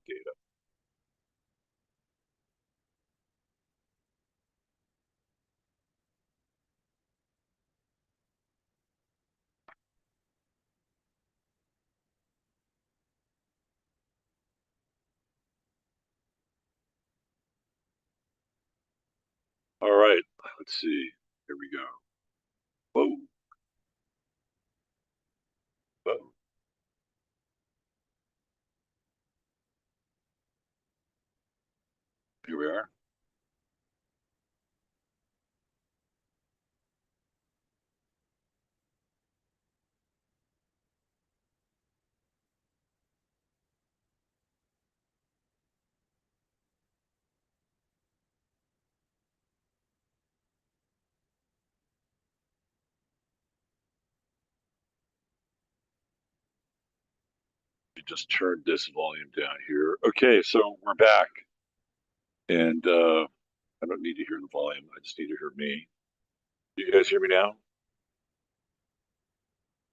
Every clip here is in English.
data. All right, let's see. Here we go. Whoa, whoa. Here we are. We just turned this volume down here. Okay, so we're back, and I don't need to hear the volume. I just need to hear me. Do you guys hear me now?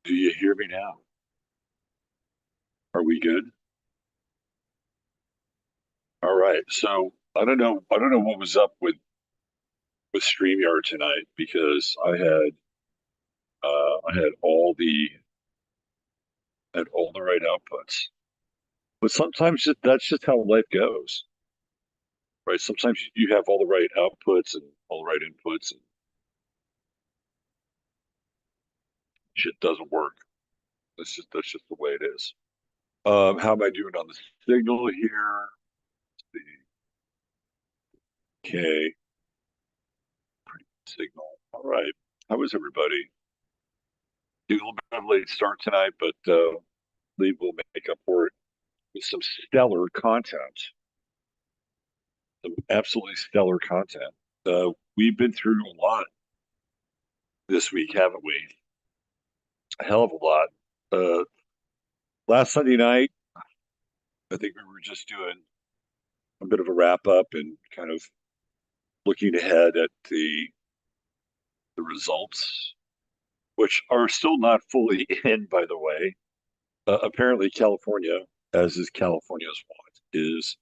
Do you hear me now? Are we good? All right. So I don't know. I don't know what was up with StreamYard tonight because I had all the right outputs. But sometimes that's just how life goes, right? Sometimes you have all the right outputs and all the right inputs, and shit doesn't work. That's just the way it is. How am I doing on the signal here? Okay, signal. All right. How was everybody? Doing a little bit of a late start tonight, but believe we'll make up for it with some stellar content. Some absolutely stellar content. We've been through a lot this week, haven't we? A hell of a lot. Uh, Last Sunday night, I think we were just doing a bit of a wrap up and kind of looking ahead at the results, which are still not fully in, by the way. Apparently, California, as is California's want, is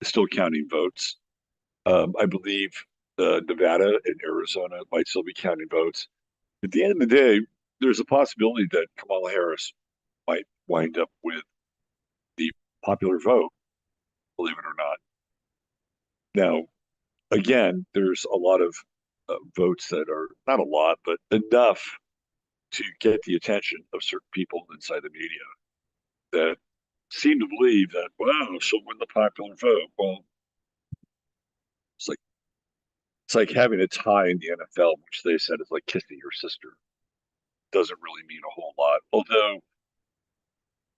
still counting votes. I believe Nevada and Arizona might still be counting votes. At the end of the day, there's a possibility that Kamala Harris might wind up with the popular vote, believe it or not. Now, again, there's a lot of votes that are not a lot, but enough to get the attention of certain people inside the media that seem to believe that, wow, she'll win the popular vote. Well, it's like it's like having a tie in the NFL, which they said is like kissing your sister. Doesn't really mean a whole lot. Although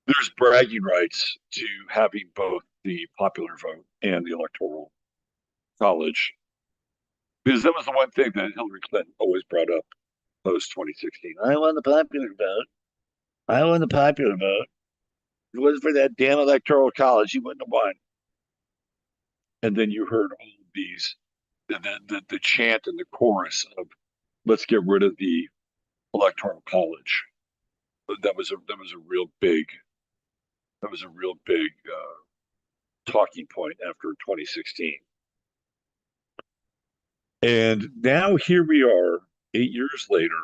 there's bragging rights to having both the popular vote and the electoral college, because that was the one thing that Hillary Clinton always brought up post 2016. I won the popular vote. I won the popular vote. If it wasn't for that damn electoral college, you wouldn't have won. And then you heard all of these, the chant and the chorus of "Let's get rid of the electoral college." That was a real big talking point after 2016. And now here we are, 8 years later.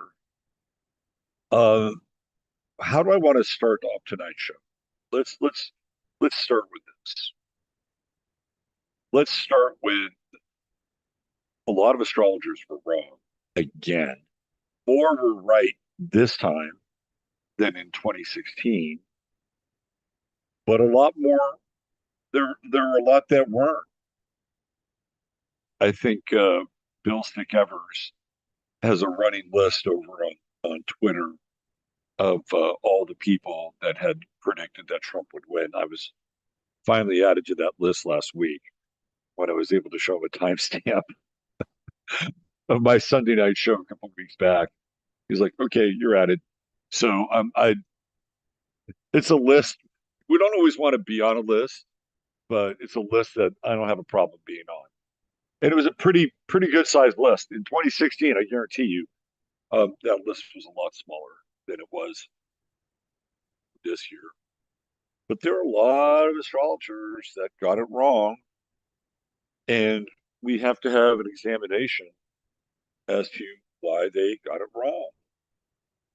Uh, how do I want to start off tonight's show? Let's let's let's start with this. Let's start with a lot of astrologers were wrong again. More were right this time than in 2016, but a lot more there are a lot that weren't. I think Bill Stick Evers has a running list over on Twitter of all the people that had predicted that Trump would win. I was finally added to that list last week when I was able to show him a timestamp of my Sunday night show a couple of weeks back. He's like, "Okay, you're added." So I it's a list. We don't always want to be on a list, but it's a list that I don't have a problem being on. And it was a pretty good sized list. In 2016, I guarantee you, that list was a lot smaller than it was this year. But there are a lot of astrologers that got it wrong, and we have to have an examination as to why they got it wrong.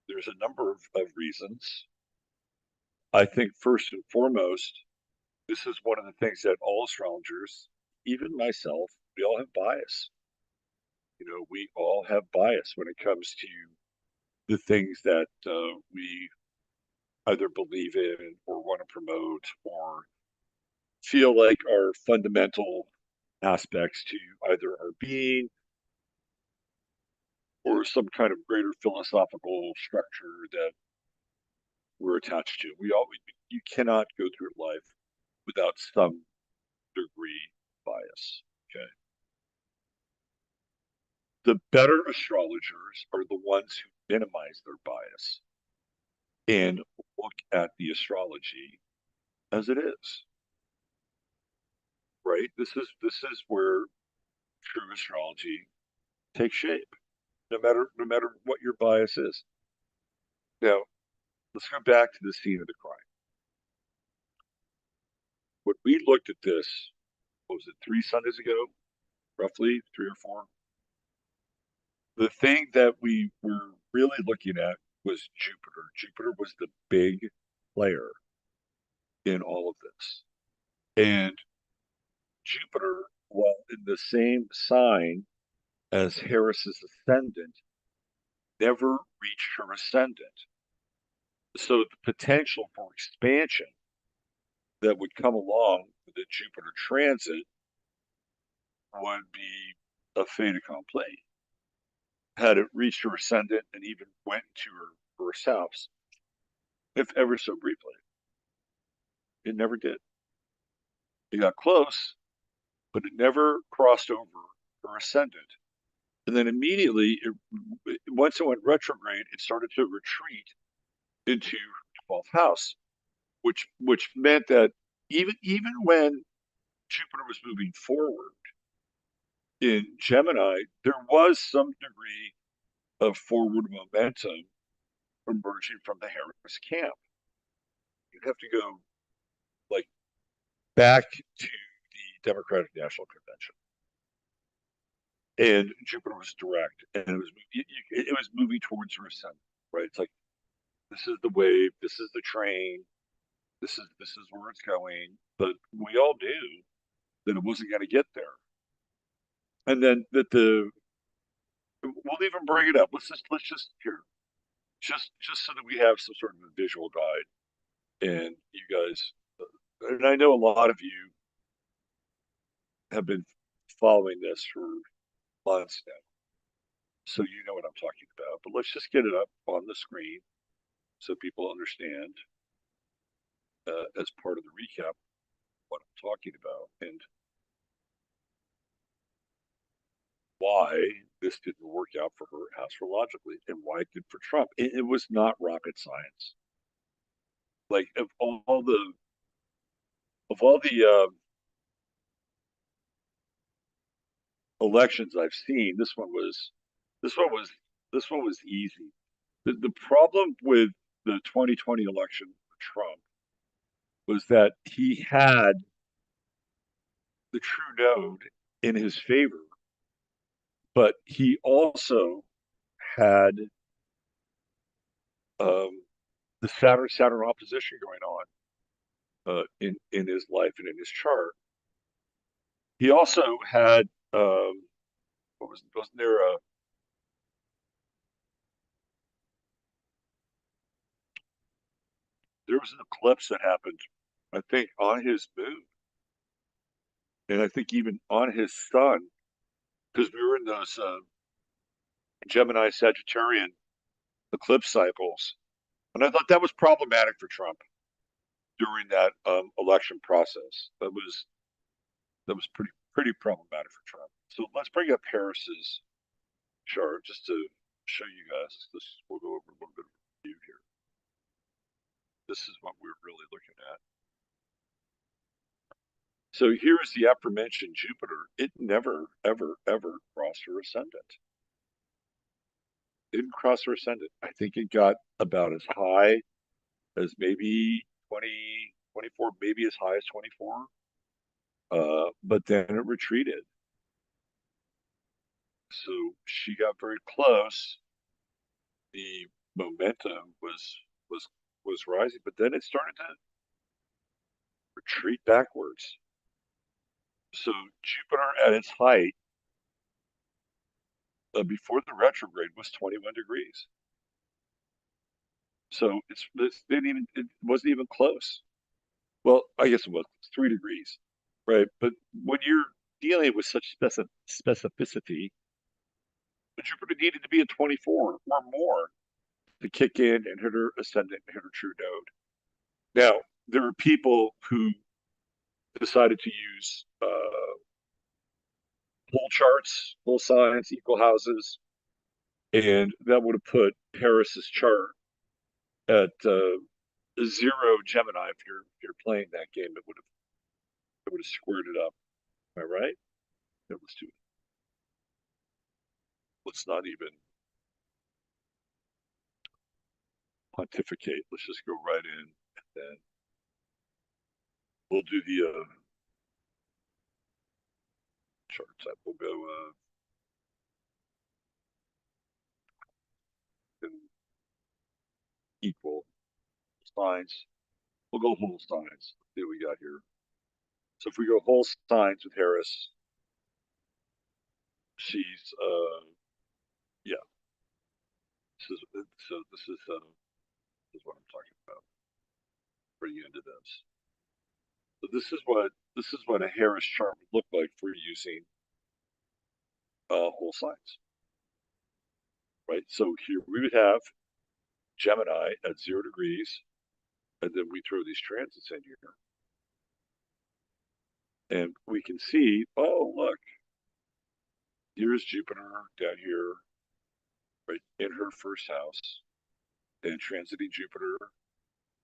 There's a number of reasons. I think first and foremost, this is one of the things that all astrologers, even myself, we all have bias. We all have bias when it comes to the things that we either believe in or want to promote or feel like are fundamental aspects to either our being or some kind of greater philosophical structure that we're attached to. You cannot go through life without some degree of bias. Okay. The better astrologers are the ones who minimize their bias and look at the astrology as it is. Right? This is where true astrology takes shape, no matter what your bias is. Now, let's go back to the scene of the crime. When we looked at this, what was it, 3 Sundays ago, roughly 3 or 4? The thing that we were really looking at was Jupiter. Jupiter was the big player in all of this. And Jupiter, while in the same sign as Harris's ascendant, never reached her ascendant. So the potential for expansion that would come along with the Jupiter transit would be a fait accompli. Had it reached her ascendant and even went into her first house, if ever so briefly. It never did. It got close, but it never crossed over her ascendant. And then immediately, once it went retrograde, it started to retreat into 12th house, which meant that even when Jupiter was moving forward in Gemini, there was some degree of forward momentum emerging from the Harris camp. You'd have to go like back to the Democratic National Convention, and Jupiter was direct, and it was moving towards her ascendant. Right? It's like this is the wave, this is the train, this is where it's going. But we all knew that it wasn't going to get there, and then that the we'll even bring it up. Let's just here just so that we have some sort of a visual guide, and you guys, and I know a lot of you have been following this for months now, so you know what I'm talking about. But let's just get it up on the screen so people understand as part of the recap what I'm talking about and why this didn't work out for her astrologically and why it did for Trump. It was not rocket science. Like of all the elections I've seen, this one was this one was easy. The problem with the 2020 election for Trump was that he had the true node in his favor, but he also had um, the Saturn opposition going on in his life and in his chart. He also had wasn't there a there was an eclipse that happened, I think, on his moon, and I think even on his sun, because we were in those Gemini Sagittarian eclipse cycles, and I thought that was problematic for Trump during that election process. That was pretty problematic for Trump. So let's bring up Harris's chart just to show you guys. We'll go over a little bit of review here. This is what we're really looking at. So here's the aforementioned Jupiter. It never, ever, ever crossed her ascendant. It didn't cross her ascendant. I think it got about as high as maybe 20, 24, maybe as high as 24. But then it retreated. So she got very close. The momentum was rising, but then it started to retreat backwards. So Jupiter at its height before the retrograde was 21 degrees. So it wasn't even close. Well, I guess it was 3 degrees, right? But when you're dealing with such specificity, the Jupiter needed to be at 24 or more to kick in and hit her ascendant and hit her true node. Now, there are people who decided to use pole charts, pole signs, equal houses, and that would have put Harris's chart at 0 Gemini. If you're playing that game, it would have squared it up. Am I right? Let's not even pontificate. Let's just go right in, and then we'll do the chart type. We'll go equal signs. We'll go whole signs. Let's see what we got here. So if we go whole signs with Harris, she's yeah. This is what I'm talking about. Bring you into this. So this is what a Harris chart would look like for using whole signs, right? So here we would have Gemini at 0 degrees, and then we throw these transits in here, and we can see, oh look, here's Jupiter down here, right in her first house, and transiting Jupiter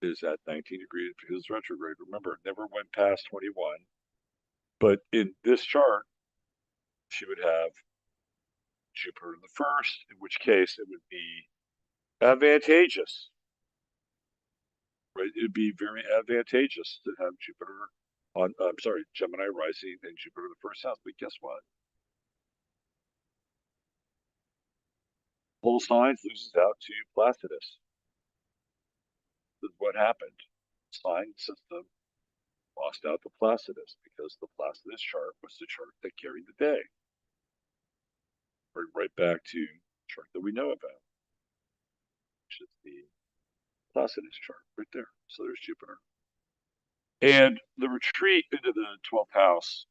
is at 19 degrees because it's retrograde. Remember, it never went past 21. But in this chart, she would have Jupiter in the first, in which case it would be advantageous, right? It would be very advantageous to have Jupiter on, I'm sorry, Gemini rising and Jupiter in the first house. But guess what? Whole signs loses out to Placidus. This is what happened. Sign system lost out to Placidus because the Placidus chart was the chart that carried the day. Right back to the chart that we know about, which is the Placidus chart right there. So there's Jupiter. And the retreat into the 12th house,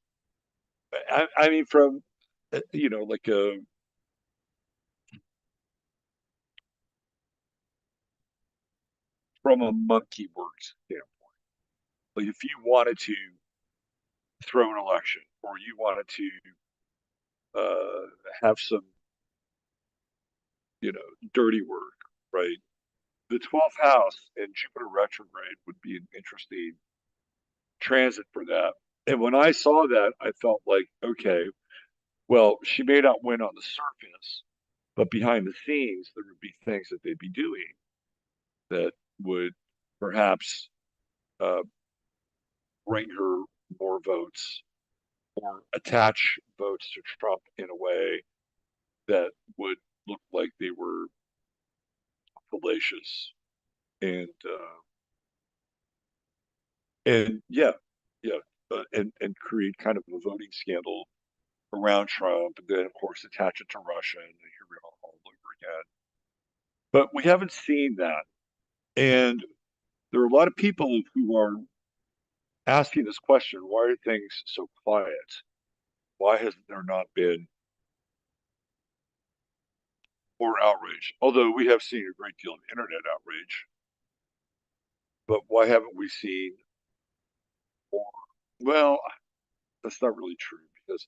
I mean, from, like from a monkey works standpoint, like if you wanted to throw an election or you wanted to have some, dirty work, right? The 12th house and Jupiter retrograde would be an interesting transit for that. And when I saw that, I felt like, okay, well, she may not win on the surface, but behind the scenes, there would be things that they'd be doing that would perhaps uh, bring her more votes or attach votes to Trump in a way that would look like they were fallacious and yeah, and create kind of a voting scandal around Trump, and then of course attach it to Russia, and here we are all over again. But we haven't seen that, and there are a lot of people who are asking this question: why are things so quiet? Why has there not been more outrage? Although we have seen a great deal of internet outrage, but why haven't we seen more? Well, that's not really true because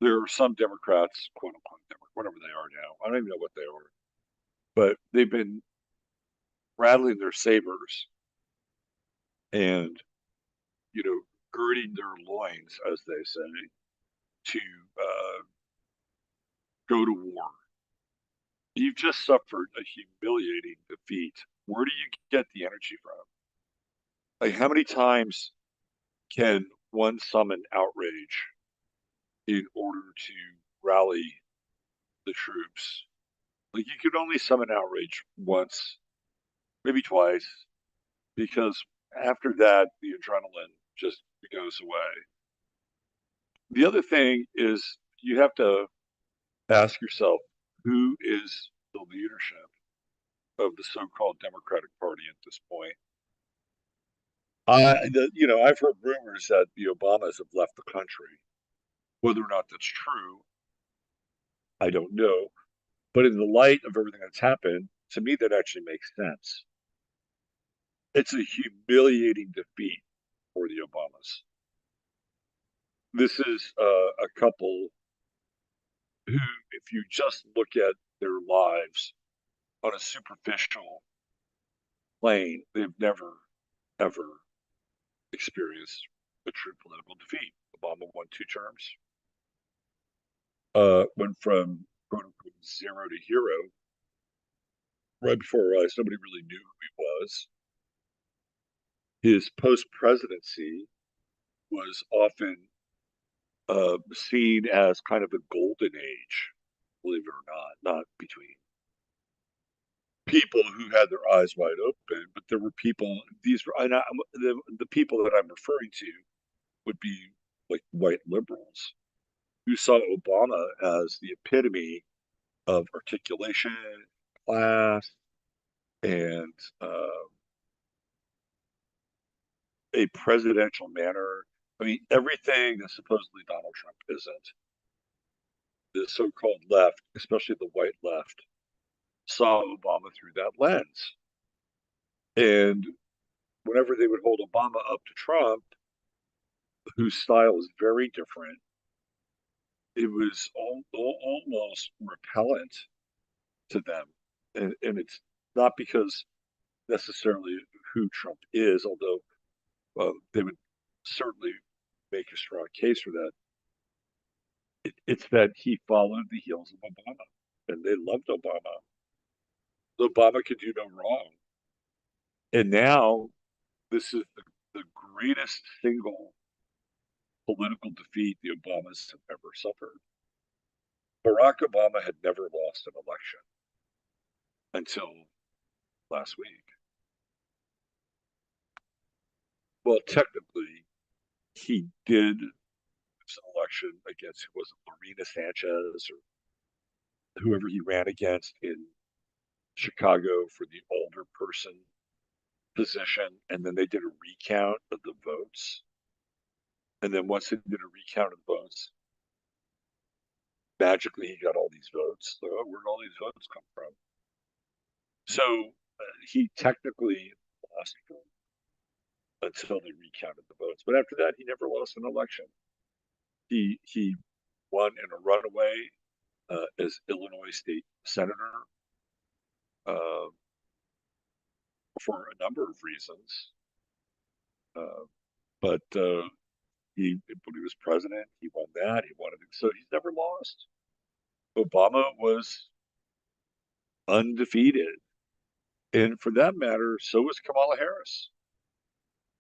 there are some Democrats, quote unquote, whatever they are now. I don't even know what they are, but they've been rattling their sabers and, girding their loins, as they say, to go to war. You've just suffered a humiliating defeat. Where do you get the energy from? Like, how many times can one summon outrage in order to rally the troops? Like, you could only summon outrage once, maybe twice, because after that, the adrenaline just goes away. The other thing is you have to ask yourself, who is the leadership of the so-called Democratic Party at this point? I've heard rumors that the Obamas have left the country. Whether or not that's true, I don't know. But in the light of everything that's happened, to me, that actually makes sense. It's a humiliating defeat for the Obamas. This is a couple who, if you just look at their lives on a superficial plane, they've never, ever experienced a true political defeat. Obama won 2 terms, went from quote unquote zero to hero right before our eyes. Nobody really knew who he was. His post presidency was often seen as kind of a golden age, believe it or not between people who had their eyes wide open, but there were people, the people that I'm referring to would be like white liberals who saw Obama as the epitome of articulation, class, and a presidential manner. I mean, everything that supposedly Donald Trump isn't. The so-called left, especially the white left, saw Obama through that lens. And whenever they would hold Obama up to Trump, whose style is very different, it was almost repellent to them. And it's not because necessarily who Trump is, although they would certainly make a strong case for that. It's that he followed the heels of Obama, and they loved Obama. Obama could do no wrong. And now this is the greatest single political defeat the Obamas have ever suffered. Barack Obama had never lost an election until last week. Well, technically, he did lose an election against, who was it, Lorena Sanchez or whoever he ran against in Chicago for the older person position. And then they did a recount of the votes. And then once they did a recount of the votes, magically he got all these votes. So, oh, where'd all these votes come from? So he technically lost until they recounted the votes. But after that, he never lost an election. He won in a runaway as Illinois state senator uh, for a number of reasons. Uh, but when he was president, he won that. He won it. So he's never lost. Obama was undefeated. And for that matter, so was Kamala Harris.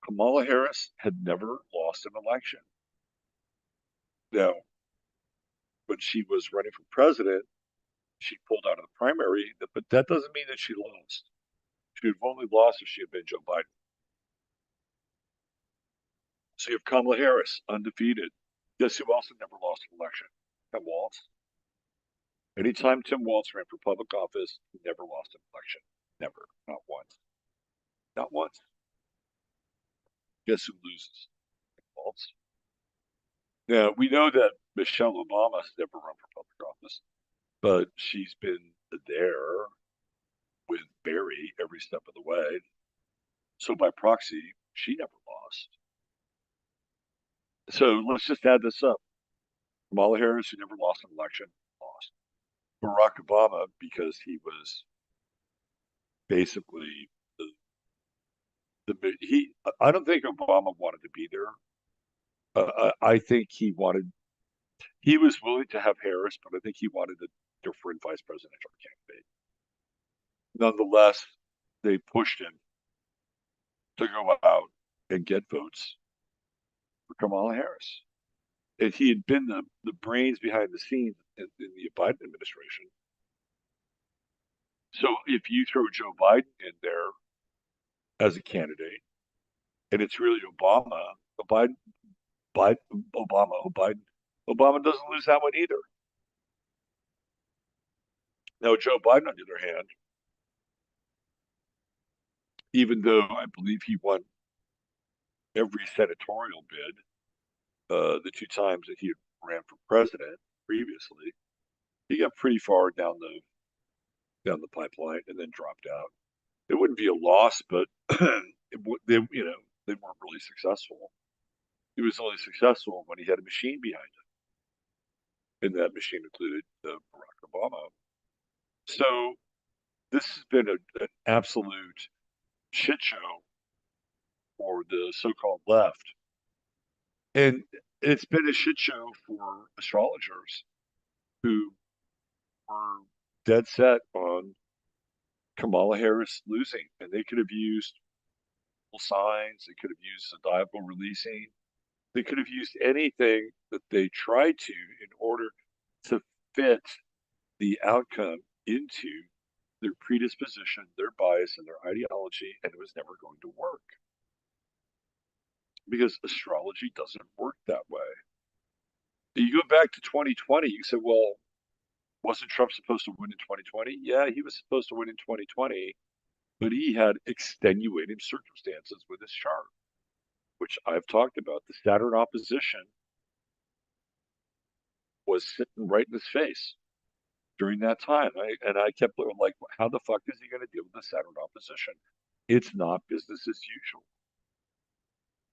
Kamala Harris had never lost an election. Now, when she was running for president, she pulled out of the primary, but that doesn't mean that she lost. She would have only lost if she had been Joe Biden. So you have Kamala Harris, undefeated. Guess who also never lost an election? Tim Walz. Anytime Tim Walz ran for public office, he never lost an election. Never. Not once. Not once. Guess who loses? Tim Walz. Now, we know that Michelle Obama has never run for public office, but she's been there with Barry every step of the way. So by proxy, she never lost. So let's just add this up. Kamala Harris, who never lost an election, lost. Barack Obama, because he was basically he. I don't think Obama wanted to be there. I think he was willing to have Harris, but I think he wanted a different vice presidential candidate. Nonetheless, they pushed him to go out and get votes for Kamala Harris. And he had been the brains behind the scenes in the Biden administration. So if you throw Joe Biden in there as a candidate, and it's really Obama, Biden, Biden, Obama doesn't lose that one either. Now, Joe Biden, on the other hand, even though I believe he won every senatorial bid, the two times that he ran for president previously, he got pretty far down the pipeline and then dropped out. It wouldn't be a loss, but they weren't really successful. He was only successful when he had a machine behind him, and that machine included Barack Obama. So this has been an absolute shit show for the so-called left, and it's been a shit show for astrologers who were dead set on Kamala Harris losing, and they could have used signs, they could have used zodiacal releasing, they could have used anything that they tried to in order to fit the outcome into their predisposition, their bias, and their ideology, and it was never going to work because astrology doesn't work that way. You go back to 2020, you said, well, wasn't Trump supposed to win in 2020? Yeah, he was supposed to win in 2020, but he had extenuating circumstances with his chart, which I've talked about. The Saturn opposition was sitting right in his face during that time. I kept like, how the fuck is he going to deal with the Saturn opposition? It's not business as usual.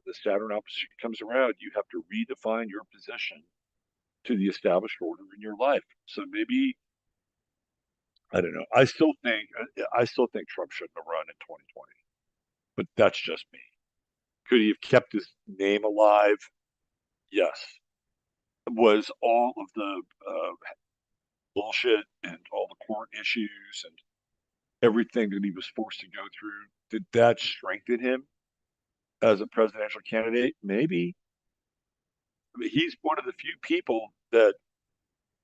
The Saturn opposition comes around, you have to redefine your position to the established order in your life. So maybe I don't know. I still think Trump shouldn't have run in 2020, but that's just me. Could he have kept his name alive? Yes. Was all of the bullshit and all the court issues and everything that he was forced to go through, did that strengthen him as a presidential candidate? Maybe. I mean, he's one of the few people that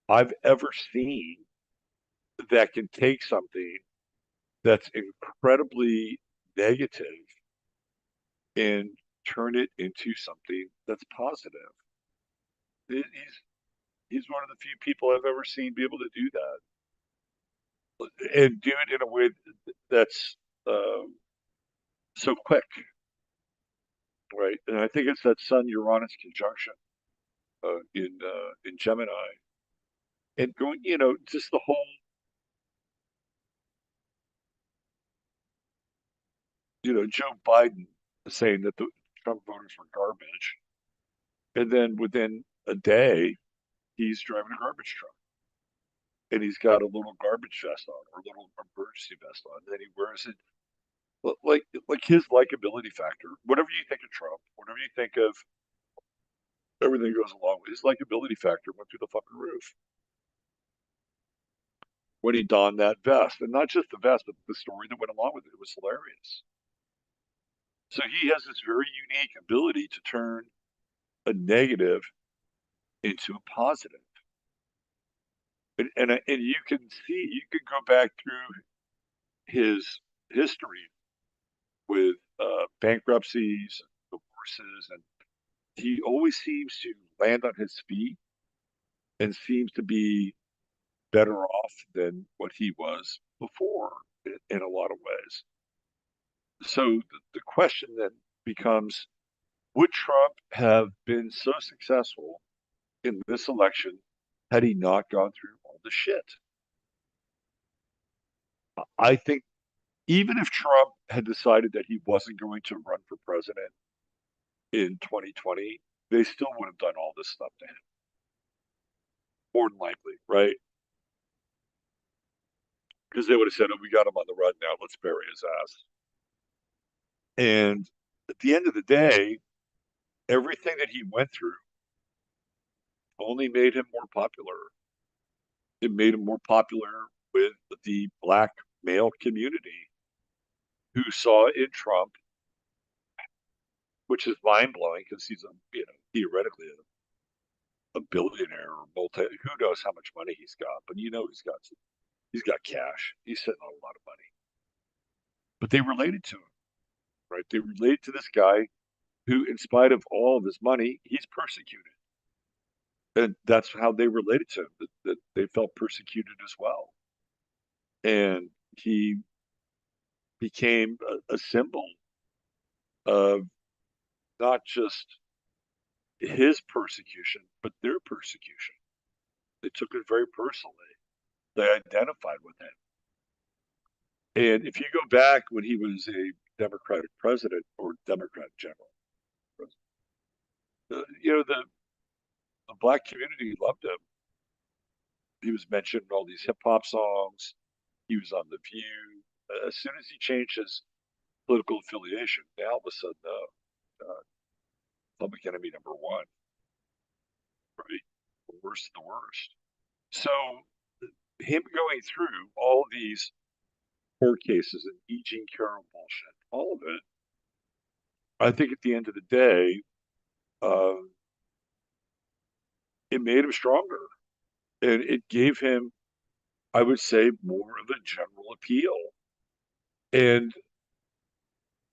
I've ever seen that can take something that's incredibly negative and turn it into something that's positive. He's he's one of the few people I've ever seen be able to do that and do it in a way that's so quick, right? And I think it's that Sun Uranus conjunction in Gemini, and going, just the whole, Joe Biden saying that the Trump voters were garbage, and then within a day, he's driving a garbage truck, and he's got a little garbage vest on or a little emergency vest on, and then he wears it. Like his likability factor, whatever you think of Trump, whatever you think of everything goes along with his likability factor went through the fucking roof when he donned that vest, and not just the vest, but the story that went along with it. It was hilarious. So he has this very unique ability to turn a negative into a positive. And you can see, you can go back through his history with bankruptcies, and divorces, and he always seems to land on his feet and seems to be better off than what he was before in a lot of ways. So the question then becomes, would Trump have been so successful in this election had he not gone through all the shit? I think even if Trump had decided that he wasn't going to run for president in 2020, they still would have done all this stuff to him. More than likely, right? Because they would have said, oh, we got him on the run now. Let's bury his ass. And at the end of the day, everything that he went through only made him more popular. It made him more popular with the black male community who saw in Trump which is mind blowing because he's theoretically a billionaire or who knows how much money he's got, but he's got cash. He's sitting on a lot of money. But they related to him, right? They related to this guy who, in spite of all of his money, he's persecuted. And that's how they related to him, that they felt persecuted as well. And he became a symbol of not just his persecution, but their persecution. They took it very personally. They identified with him. And if you go back when he was a Democratic president or Democrat general, the black community loved him. He was mentioned in all these hip hop songs. He was on The View. As soon as he changed his political affiliation, now all of a sudden, public enemy number one, right? The worst of the worst. So him going through all these court cases and E. Jean Carroll bullshit, all of it, I think at the end of the day, uh, it made him stronger. And it gave him, I would say, more of a general appeal. And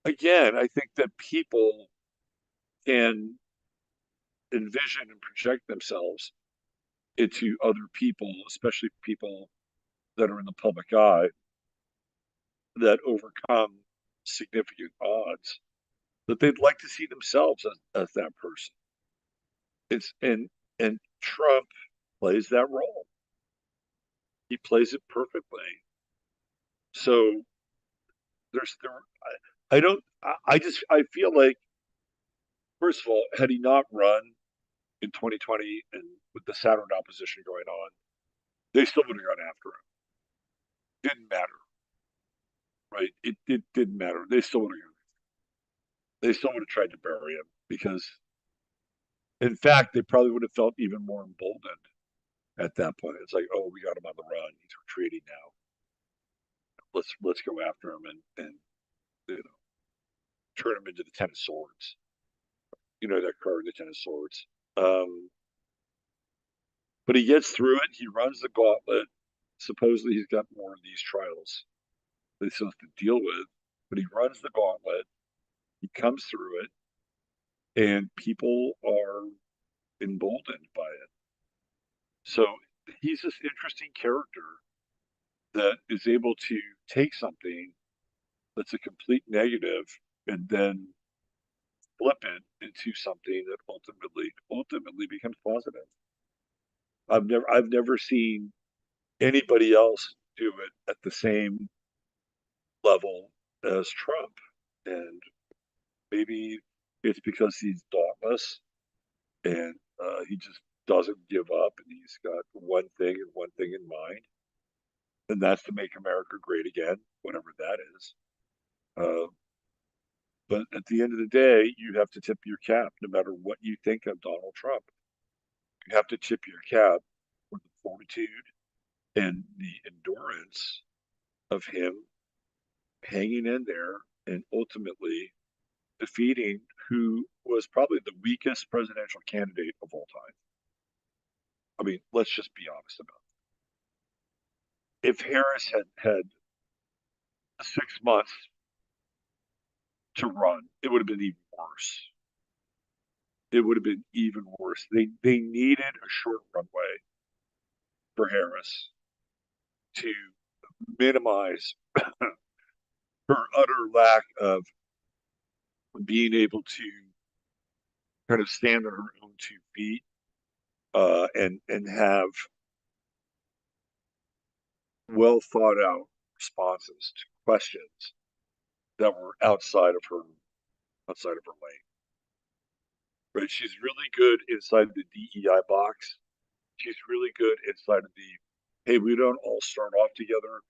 again, I think that people can envision and project themselves into other people, especially people that are in the public eye, that overcome significant odds, that they'd like to see themselves as that person. It's and Trump plays that role. He plays it perfectly. So there I don't I just I feel like, first of all, had he not run in 2020 and with the Saturn opposition going on, they still would have gone after him. Didn't matter, right? It didn't matter. They still would have gone. They still would have tried to bury him because, in fact, they probably would have felt even more emboldened at that point. It's like, oh, we got him on the run. He's retreating now. Let's go after him and you know turn him into the Ten of Swords. You know that card, the Ten of Swords. Um, but he gets through it. He runs the gauntlet. Supposedly, he's got more of these trials that he still has to deal with. But he runs the gauntlet. He comes through it, and people are emboldened by it. So he's this interesting character that is able to take something that's a complete negative and then flip it into something that ultimately becomes positive. I've never seen anybody else do it at the same level as Trump. And maybe it's because he's dauntless and he just doesn't give up and he's got one thing and one thing in mind, and that's to make America great again, whatever that is. Uh, but at the end of the day, you have to tip your cap, no matter what you think of Donald Trump. You have to tip your cap for the fortitude and the endurance of him hanging in there and ultimately defeating who was probably the weakest presidential candidate of all time. I mean, let's just be honest about it. If Harris had 6 months to run, it would have been even worse. It would have been even worse. They needed a short runway for Harris to minimize her utter lack of being able to kind of stand on her own 2 feet and have well thought out responses to questions that were outside of her lane. Right? She's really good inside the DEI box. She's really good inside of the hey, we don't all start off together,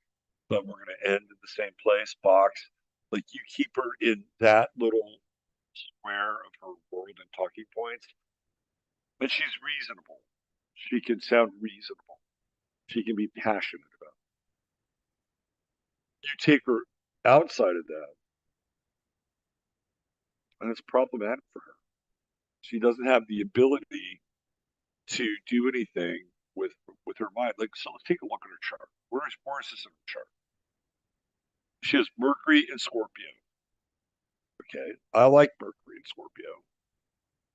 but we're going to end in the same place box. Like you keep her in that little square of her world and talking points, but she's reasonable. She can sound reasonable. She can be passionate about it. You take her outside of that, and it's problematic for her. She doesn't have the ability to do anything with her mind. Like, so let's take a look at her chart. Where is this in her chart? She has Mercury in Scorpio. Okay, I like Mercury in Scorpio.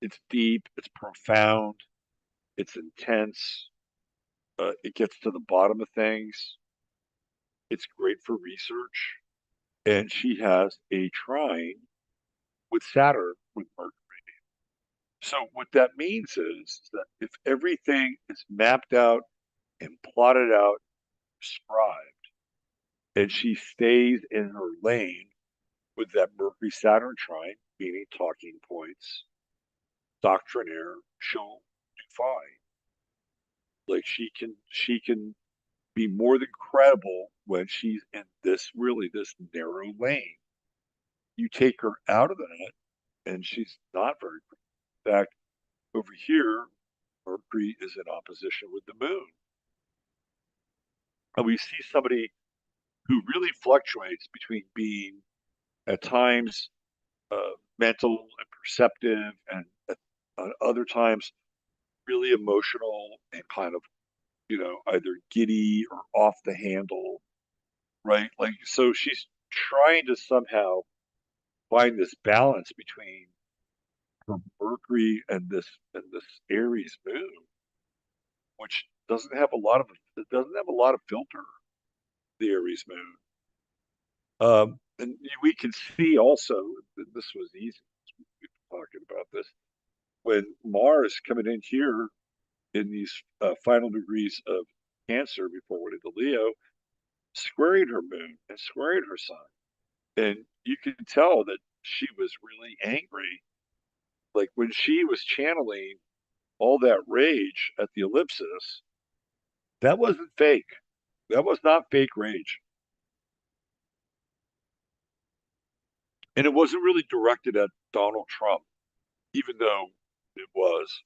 It's deep, it's profound, it's intense. It gets to the bottom of things. It's great for research, and she has a trine with Saturn with Mercury. So what that means is that if everything is mapped out and plotted out, prescribed, and she stays in her lane with that Mercury Saturn trine, meaning talking points, doctrinaire, she'll do fine. Like she can be more than credible when she's in this narrow lane. You take her out of that, and she's not very good. In fact, over here, Mercury is in opposition with the moon. And we see somebody who really fluctuates between being at times mental and perceptive, and at other times really emotional and kind of, either giddy or off the handle, right? Like, so she's trying to somehow find this balance between her Mercury and this Aries moon, which doesn't have a lot of filter, the Aries moon. And we can see also that this was easy. We've been talking about this when Mars coming in here in these final degrees of Cancer before winning to Leo, squaring her moon and squaring her sun, and you can tell that she was really angry. Like when she was channeling all that rage at the ellipsis, that wasn't fake. That was not fake rage, and it wasn't really directed at Donald Trump, even though it was.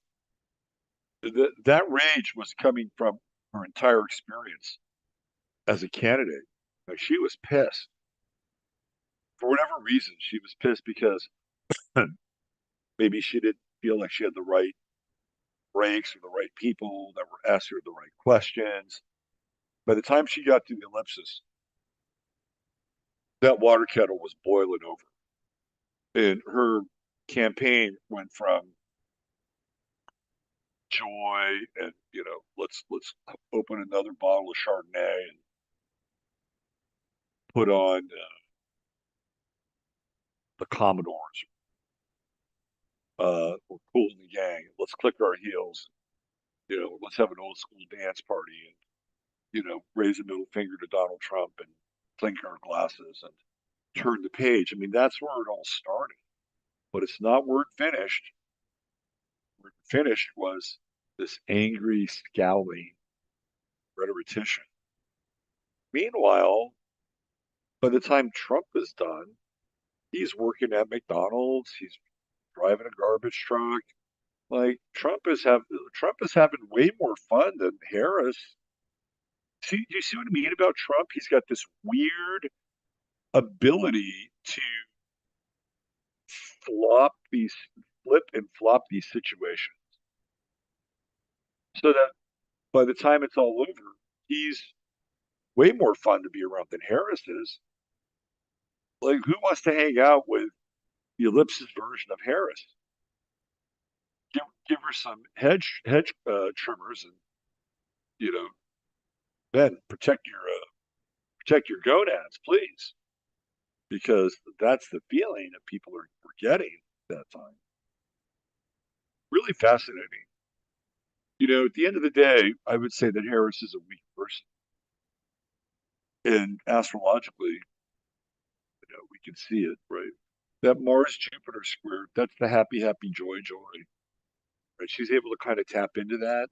That rage was coming from her entire experience as a candidate. Like she was pissed for whatever reason. She was pissed because maybe she didn't feel like she had the right breaks or the right people that were asking her the right questions. By the time she got to the ellipsis, that water kettle was boiling over, and her campaign went from joy and let's open another bottle of Chardonnay and put on the Commodores. We're cool in the gang. Let's click our heels. Let's have an old school dance party and raise a middle finger to Donald Trump and clink our glasses and turn the page. I mean, that's where it all started. But it's not where it finished. Where it finished was this angry, scowling rhetorician. Meanwhile, by the time Trump is done, he's working at McDonald's. He's driving a garbage truck. Like Trump is having way more fun than Harris. See, do you see what I mean about Trump? He's got this weird ability to flop these, flip and flop these situations, so that by the time it's all over, he's way more fun to be around than Harris is. Like, who wants to hang out with the ellipsis version of Harris? Give her some hedge trimmers, and you know, Ben, protect your gonads, please, because that's the feeling that people were getting at that time. Really fascinating. At the end of the day, I would say that Harris is a weak person, and astrologically, we can see it, right? That Mars Jupiter square, that's the happy, happy, joy, joy. Right? She's able to kind of tap into that.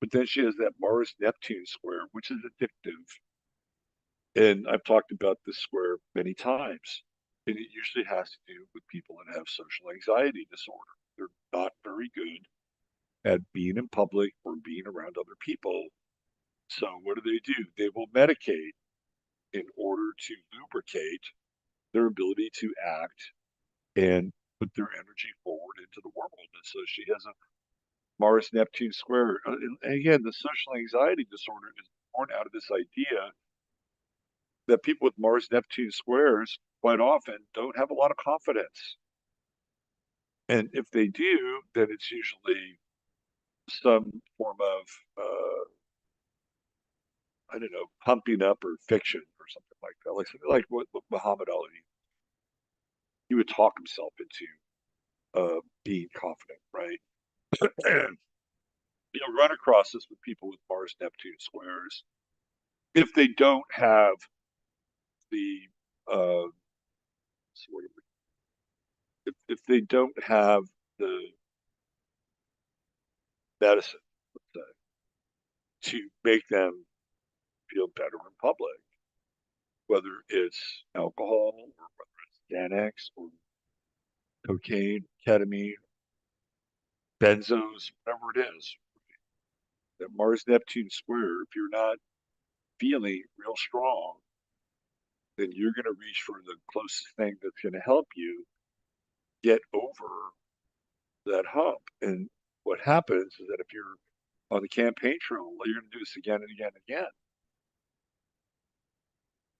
But then she has that Mars Neptune square, which is addictive. And I've talked about this square many times. And it usually has to do with people that have social anxiety disorder. They're not very good at being in public or being around other people. So what do? They will medicate in order to lubricate their ability to act and put their energy forward into the world. And so she has a Mars Neptune square. And again, the social anxiety disorder is born out of this idea that people with Mars Neptune squares quite often don't have a lot of confidence. And if they do, then it's usually some form of, I don't know, pumping up or fiction or something like that. Like something like what Muhammad Ali, he would talk himself into being confident, right? And run across this with people with Mars Neptune squares. If they don't have the uh, if they don't have the medicine, let's say, to make them feel better in public, whether it's alcohol or whether it's Xanax or cocaine, ketamine, benzos, whatever it is, that Mars Neptune square, if you're not feeling real strong, then you're going to reach for the closest thing that's going to help you get over that hump. And what happens is that if you're on the campaign trail, you're going to do this again and again and again.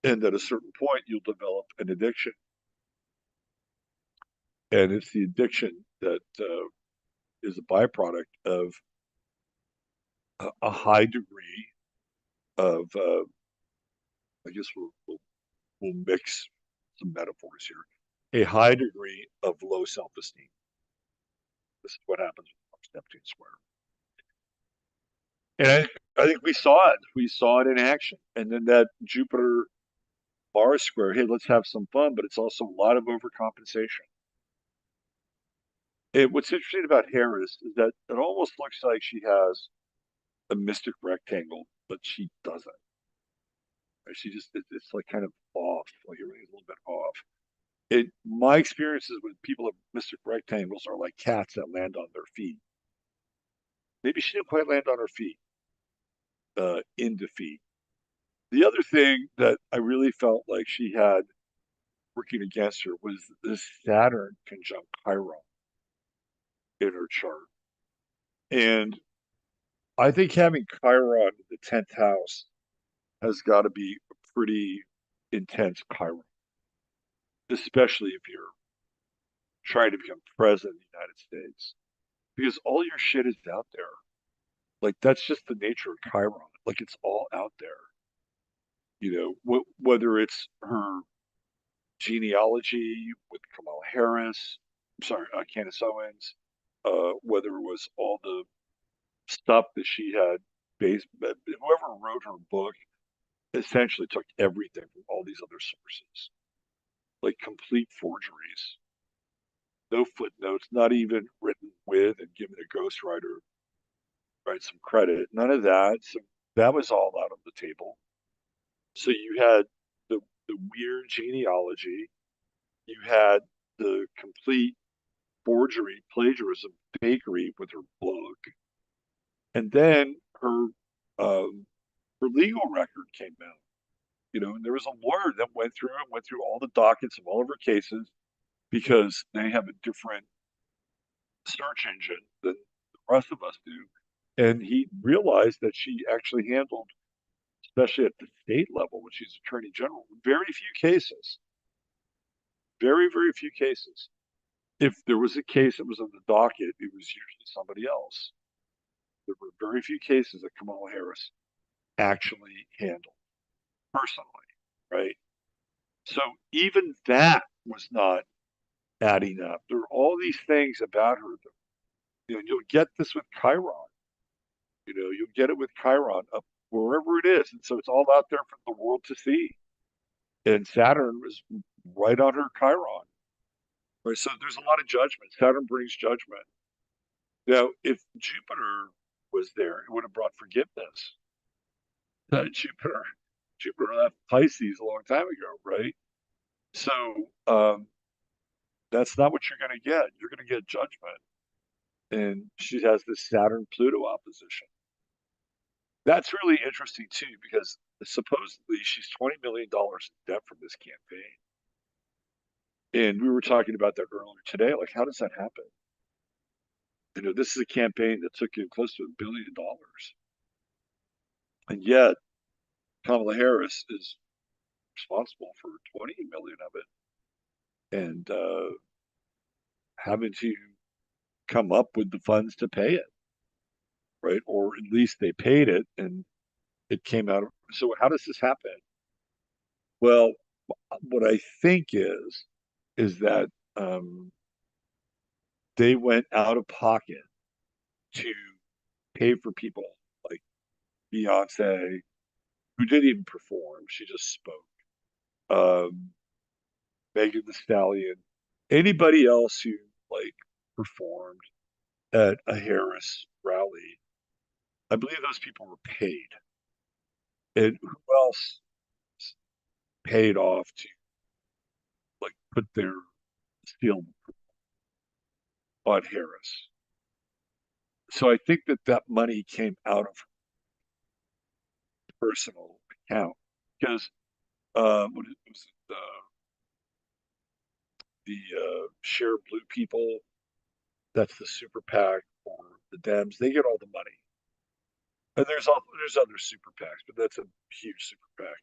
And at a certain point, you'll develop an addiction. And it's the addiction that is a byproduct of a high degree of, I guess we'll mix some metaphors here, a high degree of low self esteem. This is what happens with Mars Neptune square. And I think we saw it. We saw it in action. And then that Jupiter Mars square, hey, let's have some fun, but it's also a lot of overcompensation. And what's interesting about Harris is that it almost looks like she has a mystic rectangle, but she doesn't. She just, it's like kind of off, like everything's a little bit off. My experiences with people with mystic rectangles are like cats that land on their feet. Maybe she didn't quite land on her feet, in defeat. The other thing that I really felt like she had working against her was this Saturn conjunct Chiron in her chart. And I think having Chiron in the 10th house has got to be a pretty intense Chiron, especially if you're trying to become president of the United States, because all your shit is out there. Like, that's just the nature of Chiron. Like, it's all out there. Whether it's her genealogy with Kamala Harris, sorry, Candace Owens, whether it was all the stuff that she had based, whoever wrote her book essentially took everything from all these other sources, like complete forgeries, no footnotes, not even written with and given a ghostwriter, right, some credit, none of that. So that was all out on the table. So you had the weird genealogy, you had the complete forgery, plagiarism, fakery with her blog, and then her legal record came out. And there was a lawyer that went through all the dockets of all of her cases because they have a different search engine than the rest of us do. And he realized that she actually handled, especially at the state level when she's attorney general, very few cases, very, very few cases. If there was a case that was on the docket, it was usually somebody else. There were very few cases that Kamala Harris actually handled personally, right? So even that was not adding up. There are all these things about her that, you'll get this with Chiron. You'll get it with Chiron up wherever it is. And so it's all out there for the world to see. And Saturn was right on her Chiron. Right? So there's a lot of judgment. Saturn brings judgment. Now, if Jupiter was there, it would have brought forgiveness. Jupiter left Pisces a long time ago, right? So that's not what you're going to get. You're going to get judgment. And she has this Saturn Pluto opposition. That's really interesting too, because supposedly she's $20 million in debt from this campaign. And we were talking about that earlier today. Like, how does that happen? This is a campaign that took in close to $1 billion, and yet Kamala Harris is responsible for 20 million of it, and having to come up with the funds to pay it, right? Or at least they paid it, and it came out. So how does this happen? Well, what I think is that they went out of pocket to pay for people like Beyonce, who didn't even perform; she just spoke. Um, Megan the Stallion, anybody else who like performed at a Harris rally. I believe those people were paid. And who else paid off to like put their steel on Harris? So I think that that money came out of personal account because what it was the Share Blue people. That's the super PAC for the Dems. They get all the money, and there's other super PACs, but that's a huge super PAC.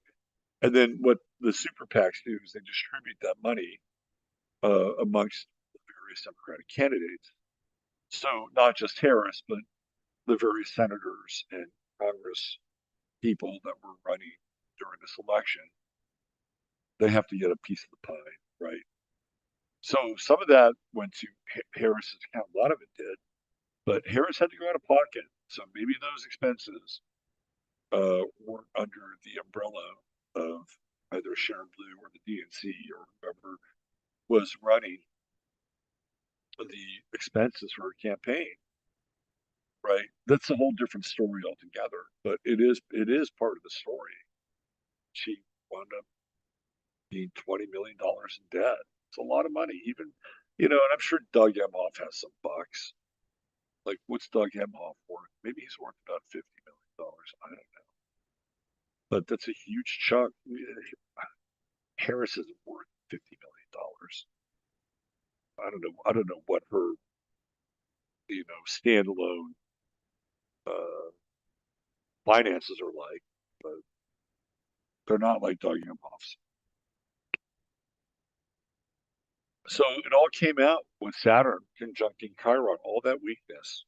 And then what the super PACs do is they distribute that money amongst the various Democratic candidates. So not just Harris, but the various senators and Congress people that were running during this election, they have to get a piece of the pie, right? So some of that went to Harris's account. A lot of it did, but Harris had to go out of pocket. So maybe those expenses weren't under the umbrella of either Sharon Blue or the DNC or whoever was running the expenses for her campaign, right? That's a whole different story altogether. But it is part of the story. She wound up being $20 million in debt. It's a lot of money, even and I'm sure Doug Emhoff has some bucks. Like, what's Doug Emhoff worth? Maybe he's worth about $50 million. I don't know, but that's a huge chunk. Harris isn't worth $50 million. I don't know. I don't know what her standalone uh, finances are like, but they're not like Doug Emhoff's. So it all came out with Saturn conjuncting Chiron, all that weakness,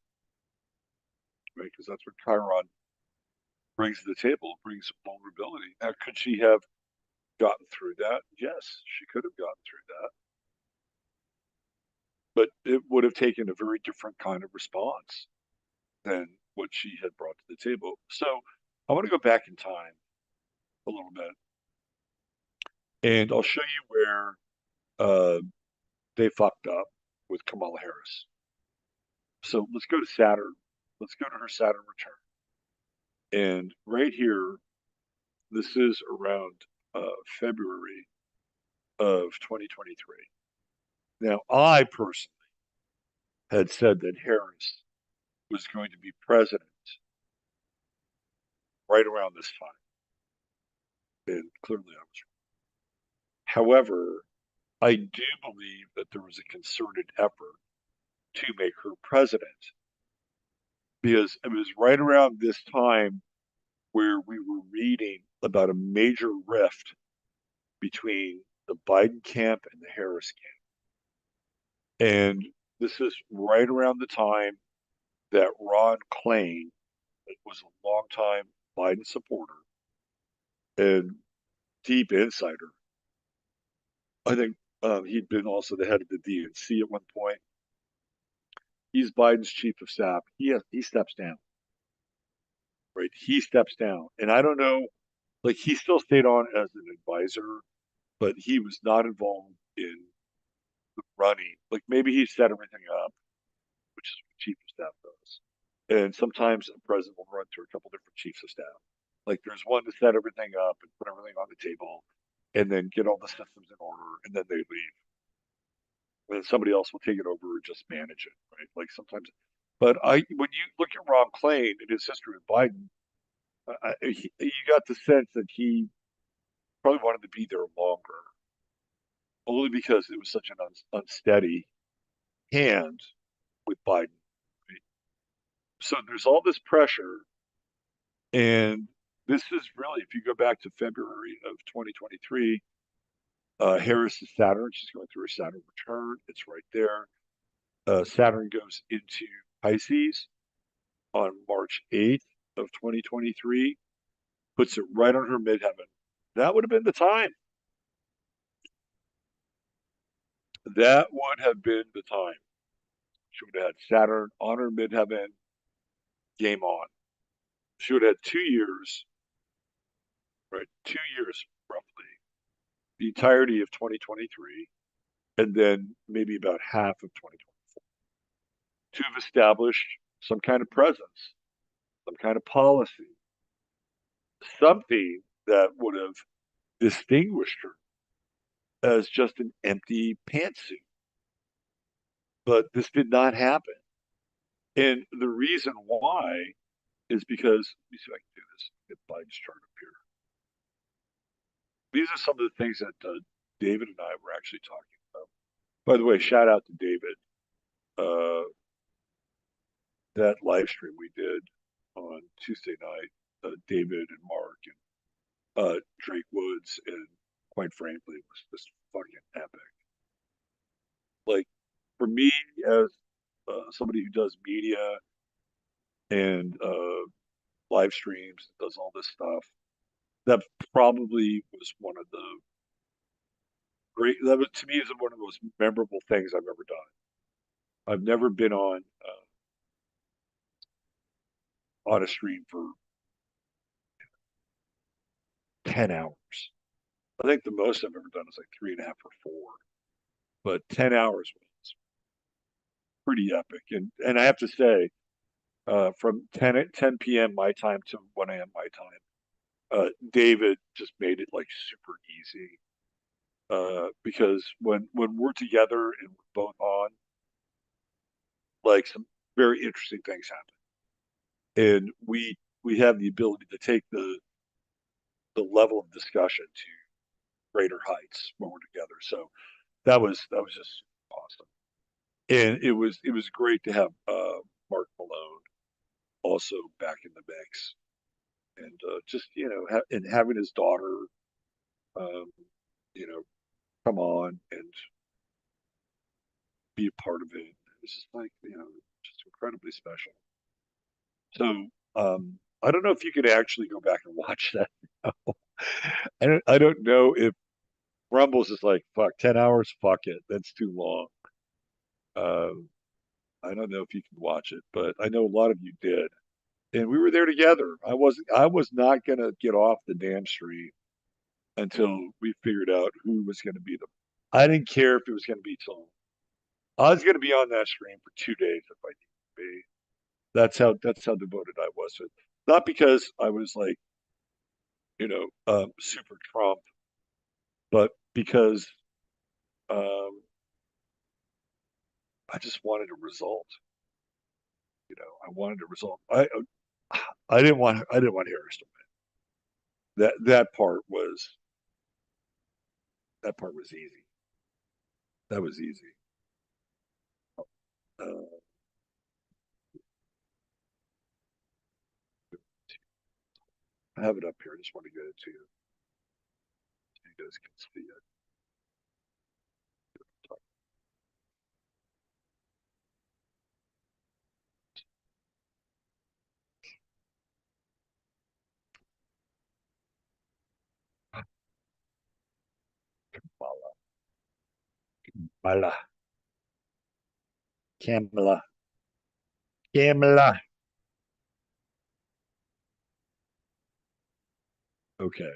right? Because that's what Chiron brings to the table, brings vulnerability. Now, could she have gotten through that? Yes, she could have gotten through that, but it would have taken a very different kind of response than what she had brought to the table. So I want to go back in time a little bit, and I'll show you where uh, they fucked up with Kamala Harris. So let's go to Saturn. Let's go to her Saturn return. And right here, this is around February of 2023. Now, I personally had said that Harris was going to be president right around this time. And clearly I was wrong. However, I do believe that there was a concerted effort to make her president because it was right around this time where we were reading about a major rift between the Biden camp and the Harris camp. And this is right around the time that Ron Klain was a longtime Biden supporter and deep insider. I think he'd been also the head of the DNC at one point. He's Biden's chief of staff. He steps down, right? He steps down, and I don't know. Like, he still stayed on as an advisor, but he was not involved in the running. Like, maybe he set everything up, which is what chief of staff does. And sometimes a president will run through a couple different chiefs of staff. Like, there's one to set everything up and put everything on the table, and then get all the systems in order, and then they leave. And then somebody else will take it over and just manage it, right? Like sometimes. But when you look at Ron Klain and his history with Biden, you got the sense that he probably wanted to be there longer. only because it was such an unsteady hand with Biden. Right? So there's all this pressure, and this is really, if you go back to February of 2023, Harris is Saturn. She's going through her Saturn return. It's right there. Saturn goes into Pisces on March 8th of 2023, puts it right on her midheaven. That would have been the time. That would have been the time. She would have had Saturn on her midheaven, game on. She would have had 2 years, right? 2 years roughly, the entirety of 2023, and then maybe about half of 2024 to have established some kind of presence, some kind of policy, something that would have distinguished her as just an empty pantsuit. But this did not happen. And the reason why is because, let me see if I can do this, get Biden's chart up here. These are some of the things that David and I were actually talking about. By the way, shout out to David. Uh, that live stream we did on Tuesday night, David and Mark and Drake Woods, and quite frankly, it was just fucking epic. Like, for me, as somebody who does media and live streams, does all this stuff, that probably was one of the great, that was, to me, is one of the most memorable things I've ever done. I've never been on a stream for 10 hours. I think the most I've ever done is like 3.5 or 4, but 10 hours was pretty epic. And I have to say, from 10 p.m. my time to 1 a.m. my time, David just made it like super easy. Because when we're together and we're both on, like some very interesting things happen, and we have the ability to take the level of discussion to greater heights when we're together. So that was just awesome, and it was great to have Mark Malone also back in the mix, and just and having his daughter, um, you know, come on and be a part of it. It's just like just incredibly special. So I don't know if you could actually go back and watch that. I don't know if Rumbles is like, fuck, 10 hours, fuck it, that's too long. Um, I don't know if you can watch it, but I know a lot of you did. And we were there together. I was not gonna get off the damn street until we figured out who was gonna be the I didn't care if it was gonna be till I was gonna be on that stream for 2 days if I need to be. That's how devoted I was to it. Not because I was like, super Trump, but because um I just wanted a result. I wanted a result. I didn't want Harris to win. That part was easy. That was easy. Uh, I have it up here. I just want to get it to you so you guys can see it. Kamala. Kamala. Kamala. Kamala. Okay.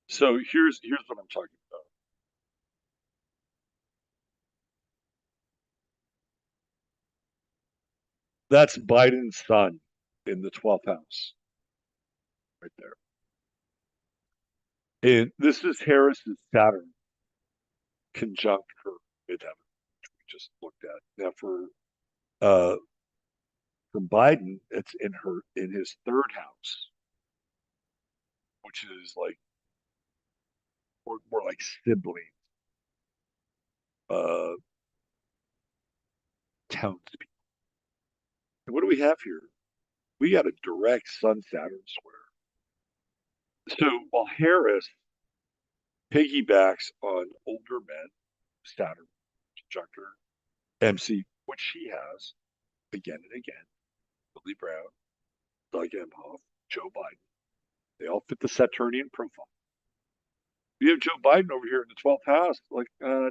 So here's what I'm talking about. That's Biden's son in the 12th house, right there. And this is Harris's Saturn conjunct her midheaven, which we just looked at. Now for uh For Biden, it's in his third house, which is like more like sibling, uh, townspeople. And what do we have here? We got a direct Sun Saturn square. So while Harris piggybacks on older men, Saturn conjunctor, MC, which she has again and again, Billy Brown, Doug Emhoff, Joe Biden, they all fit the Saturnine profile. You have Joe Biden over here in the 12th house. Like,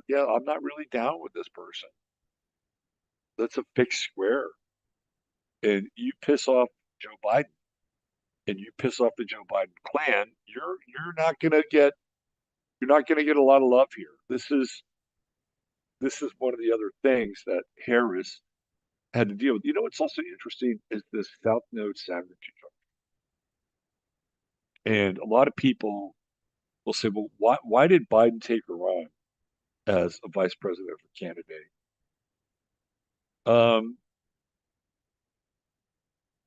yeah, I'm not really down with this person. That's a fixed square. And you piss off Joe Biden and you piss off the Joe Biden clan, you're not gonna get a lot of love here. This is one of the other things that Harris had to deal with. You know what's also interesting is this South Node Saturn conjunction. And a lot of people will say, well, why did Biden take her on as a vice presidential candidate? Um,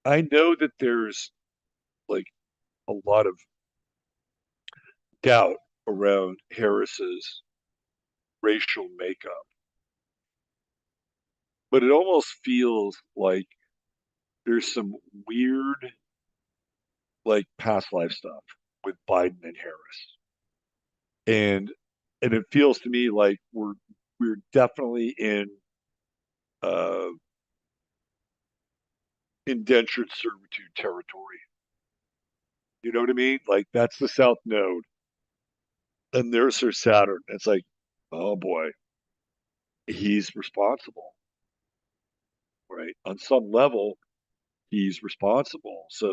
I know that there's like a lot of doubt around Harris's racial makeup, but it almost feels like there's some weird, like past life stuff with Biden and Harris, and it feels to me like we're definitely in uh, indentured servitude territory. You know what I mean? Like that's the South Node, and there's her Saturn. It's like, oh boy, he's responsible, right? On some level, he's responsible. So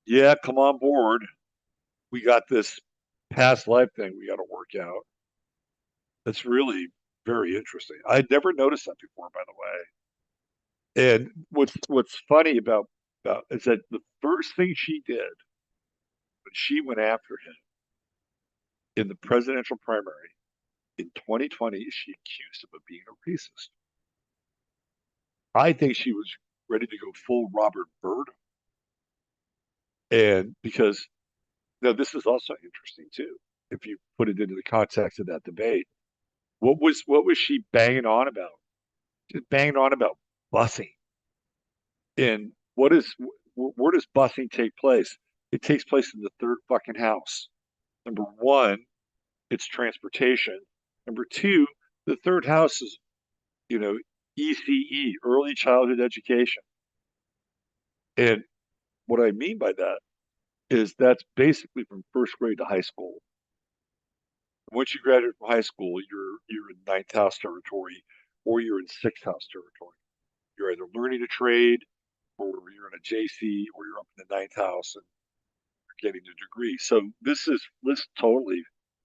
yeah, come on board. We got this past life thing we got to work out. That's really very interesting. I'd never noticed that before, by the way. And what's funny about is that the first thing she did when she went after him in the presidential primary in 2020 is she accused him of being a racist. I think she was ready to go full Robert Byrd, and because now this is also interesting too. If you put it into the context of that debate, what was she banging on about? Just banging on about busing. And where does busing take place? It takes place in the third fucking house. Number one, it's transportation. Number two, the third house is, you know, ECE, early childhood education. And what I mean by that is that's basically from first grade to high school. Once you graduate from high school, you're in ninth house territory or you're in sixth house territory. You're either learning a trade or you're in a JC or you're up in the ninth house and you're getting a degree. So this totally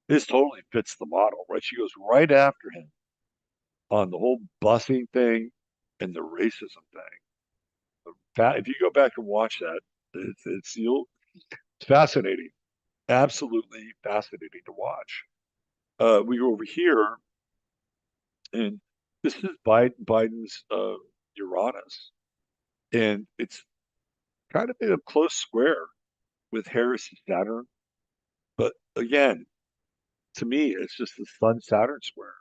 fits the model, right? She goes right after him on the whole busing thing and the racism thing. If you go back and watch that, it's fascinating, absolutely fascinating to watch. We go over here, and this is Biden's Uranus, and it's kind of in a close square with Harris and Saturn. But again, to me, it's just the Sun Saturn square.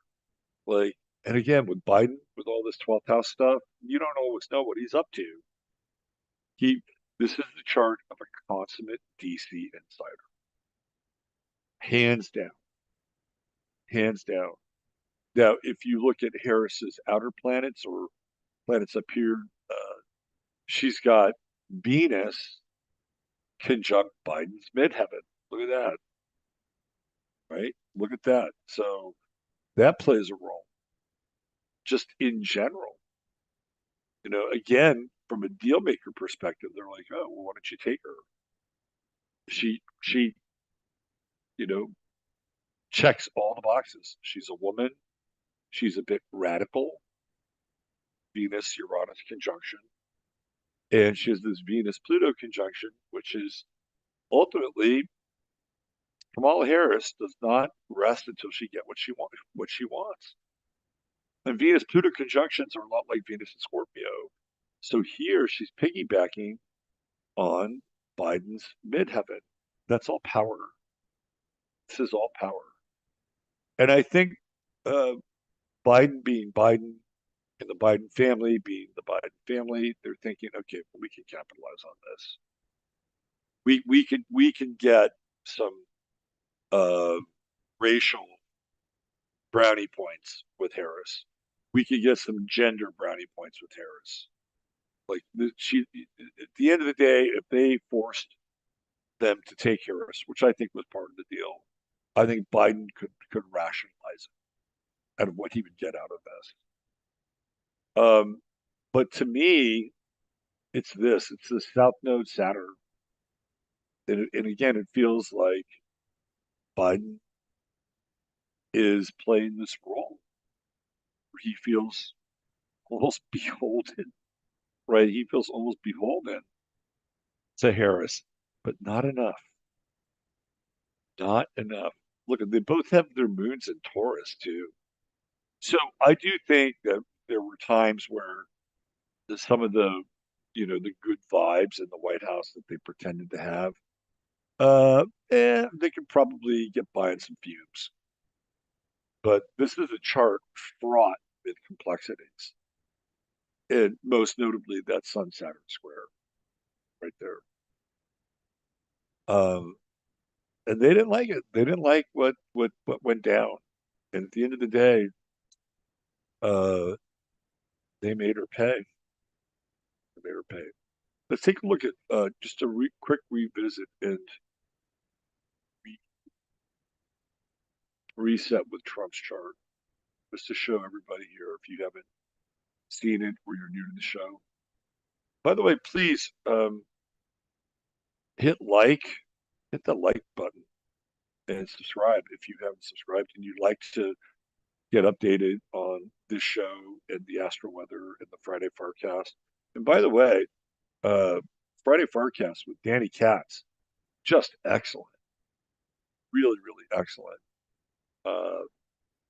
Like, and again, with Biden, with all this 12th house stuff, you don't always know what he's up to. He, this is the chart of a consummate DC insider, hands down, hands down. Now, if you look at Harris's outer planets or planets up here, she's got Venus conjunct Biden's midheaven. Look at that, right? Look at that. So that plays a role just in general. Again, from a deal maker perspective, they're like, oh, well, why don't you take her? She, you know, checks all the boxes. She's a woman. She's a bit radical. Venus Uranus conjunction, and she has this Venus Pluto conjunction, which is ultimately Kamala Harris does not rest until she get what she wants. And Venus Pluto conjunctions are a lot like Venus and Scorpio. So here she's piggybacking on Biden's midheaven. That's all power. This is all power. And I think uh, Biden being Biden and the Biden family being the Biden family, they're thinking, okay, well, we can capitalize on this. We can get some uh, racial brownie points with Harris. We could get some gender brownie points with Harris. Like she, at the end of the day, if they forced them to take Harris, which I think was part of the deal, I think Biden could rationalize it out of what he would get out of this. But to me, it's this. It's the South Node Saturn, and again, it feels like Biden is playing this role where he feels almost beholden, right? He feels almost beholden to Harris, but not enough. Not enough. Look, they both have their moons in Taurus too. So I do think that there were times where some of the good vibes in the White House that they pretended to have, they could probably get by on some fumes. But this is a chart fraught with complexities, and most notably that Sun Saturn square right there. Um, and they didn't like it. They didn't like what went down. And at the end of the day, uh, they made her pay. They made her pay. Let's take a look at just a quick revisit and re reset with Trump's chart, just to show everybody here if you haven't seen it or you're new to the show. By the way, please hit like, hit the like button and subscribe if you haven't subscribed and you'd like to get updated on this show and the astro weather and the Friday forecast. And by the way, uh, Friday forecast with Danny Katz, just excellent, really, really excellent. Uh,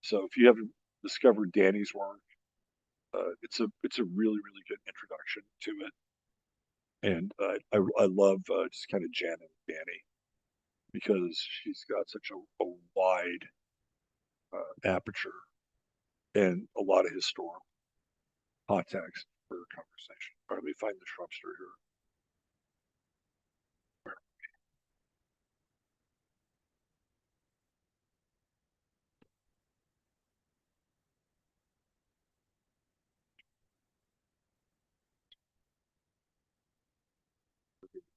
so if you haven't discovered Danny's work, it's a really, really good introduction to it. And I love just kind of jamming Danny because she's got such a wide aperture and a lot of historical context for a conversation. All right, let me find the Trumpster here.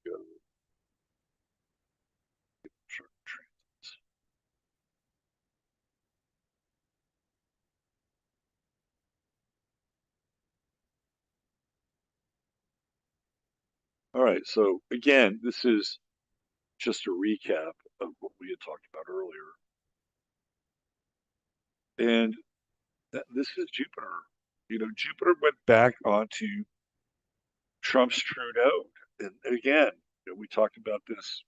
Go sure, transits. All right, so again, this is just a recap of what we had talked about earlier. And this is Jupiter. Jupiter went back onto Trump's true node. And again, we talked about this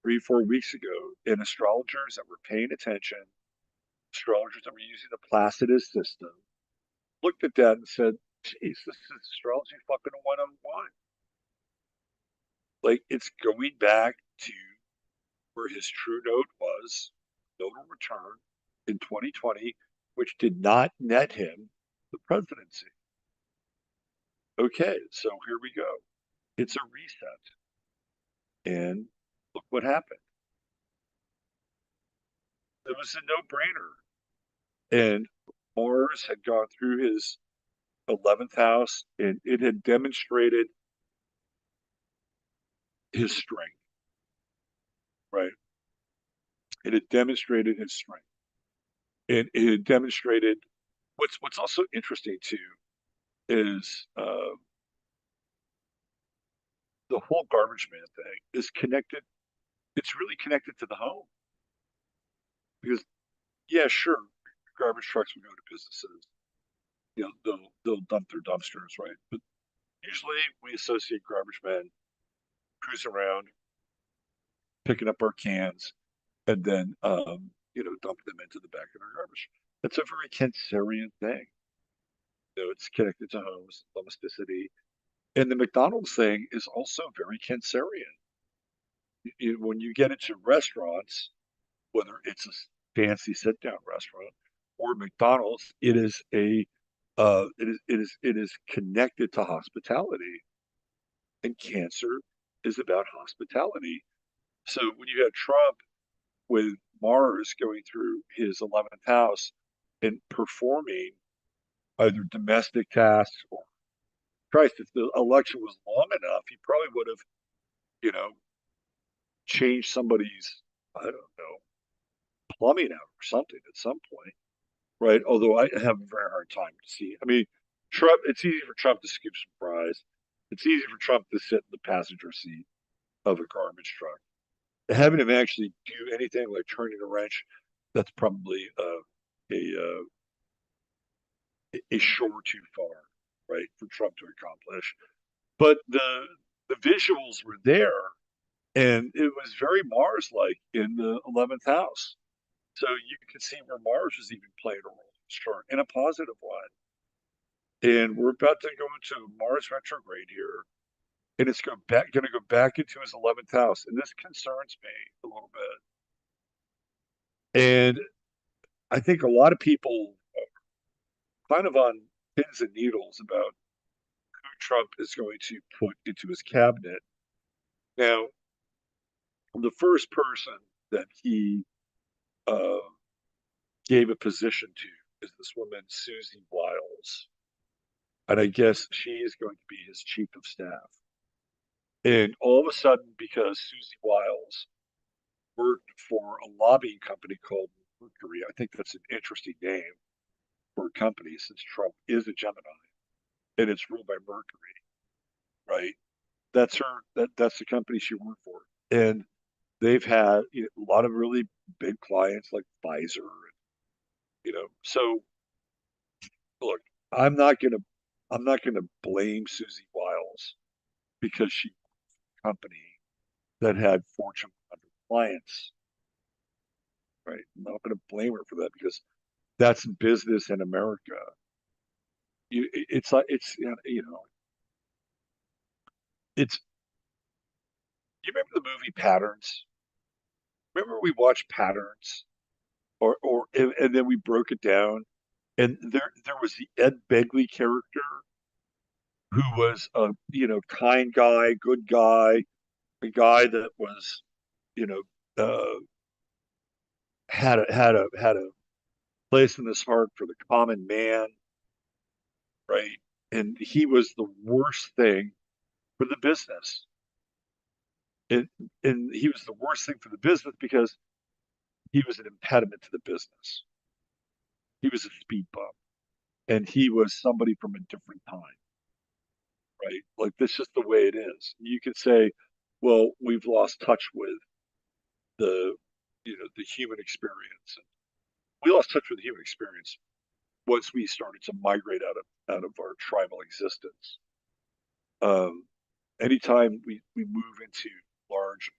3, 4 weeks ago. And astrologers that were paying attention, astrologers that were using the Placidus system, looked at that and said, geez, this is astrology fucking 101. Like it's going back to where his true node was, nodal return in 2020, which did not net him the presidency. Okay, so here we go. It's a reset. And look what happened. It was a no brainer. And Mars had gone through his 11th house and it had demonstrated his strength, right? It had demonstrated his strength. And it had demonstrated what's also interesting too is the whole garbage man thing is connected. It's really connected to the home because, yeah, sure, garbage trucks will go to businesses. They'll dump their dumpsters, right? But usually we associate garbage men cruising around, picking up our cans, and then dump them into the back of our garbage. That's a very Cancerian thing. It's connected to homes, domesticity. And the McDonald's thing is also very Cancerian. When you get into restaurants, whether it's a fancy sit-down restaurant or McDonald's, it is connected to hospitality, and Cancer is about hospitality. So when you had Trump with Mars going through his 11th house and performing either domestic tasks or Christ, if the election was long enough, he probably would have, you know, changed somebody's, I don't know, plumbing out or something at some point, right? Although I have a very hard time to see. I mean, Trump, it's easy for Trump to scoop some fries. It's easy for Trump to sit in the passenger seat of a garbage truck. Having him actually do anything like turning a wrench, that's probably a shore too far, right, for Trump to accomplish. But the visuals were there, and it was very Mars-like in the 11th house. So you can see where Mars was even playing a role in this chart in a positive one. And we're about to go into Mars retrograde here, and it's going to go back into his 11th house, and this concerns me a little bit. And I think a lot of people are kind of on pins and needles about who Trump is going to put into his cabinet. Now, the first person that he uh, gave a position to is this woman, Susie Wiles. And I guess she is going to be his chief of staff. And all of a sudden, because Susie Wiles worked for a lobbying company called Mercury, I think that's an interesting name for a company since Trump is a Gemini and it's ruled by Mercury, right? That's the company she worked for. And they've had a lot of really big clients like Pfizer, so look, I'm not gonna I'm not gonna blame Susie Wiles because she company that had Fortune 100 clients, right? I'm not gonna blame her for that because that's business in America. It's like it's. You remember the movie Patterns? Remember we watched Patterns, and then we broke it down, and there was the Ed Begley character who was a kind guy, good guy, a guy that was you know uh, had a place in his heart for the common man, right? And he was the worst thing for the business. And, and he was the worst thing for the business because he was an impediment to the business. He was a speed bump, and he was somebody from a different time, right? Like that's just the way it is. You could say, well, we've lost touch with the the human experience. We lost touch with the human experience once we started to migrate out of our tribal existence. Um, Anytime we move into large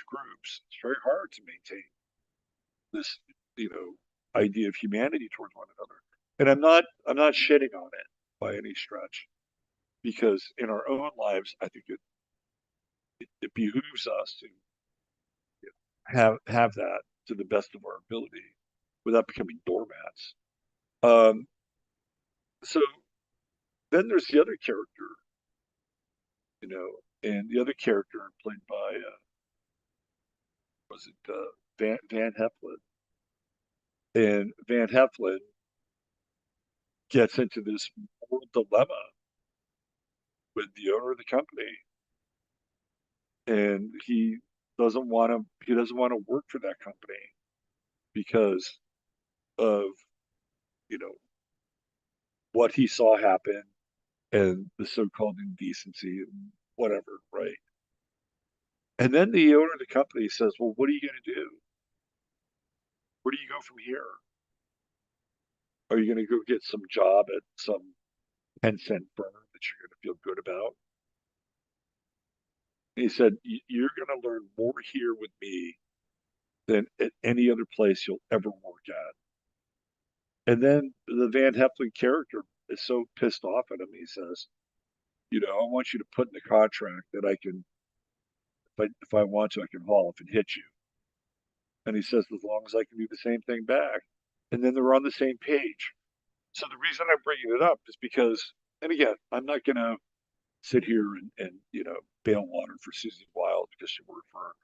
groups, it's very hard to maintain this idea of humanity towards one another. And I'm not shitting on it by any stretch because in our own lives, I think it behooves us to have that to the best of our ability without becoming doormats. Um, so then there's the other character, and the other character played by was it Van Heflin, and Van Heflin gets into this moral dilemma with the owner of the company, and he doesn't want to work for that company because of you know what he saw happen and the so-called indecency and whatever, right? And then the owner of the company says, "Well, what are you going to do? Where do you go from here? Are you going to go get some job at some 10-cent firm that you're going to feel good about?" And he said, "You're going to learn more here with me than at any other place you'll ever work at." And then the Van Heflin character is so pissed off at him. He says, I want you to put in the contract that I can, if I want to, I can haul off and hit you. And he says, as long as I can do the same thing back. And then they're on the same page. So the reason I'm bringing it up is because, and again, I'm not going to sit here and bail water for Susie Wild because she worked for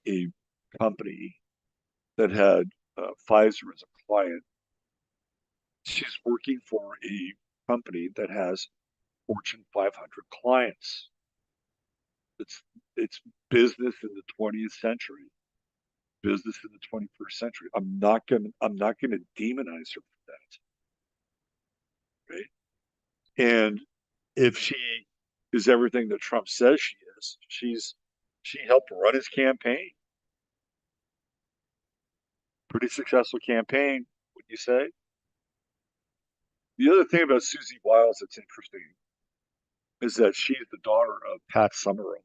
a company that had Pfizer as a client. She's working for a company that has Fortune 500 clients. It's business in the 20th century, business in the 21st century. I'm not gonna demonize her for that, right? And if she is everything that Trump says she is, she helped run his campaign. Pretty successful campaign, would you say? The other thing about Susie Wiles that's interesting is that she's the daughter of Pat Summerall.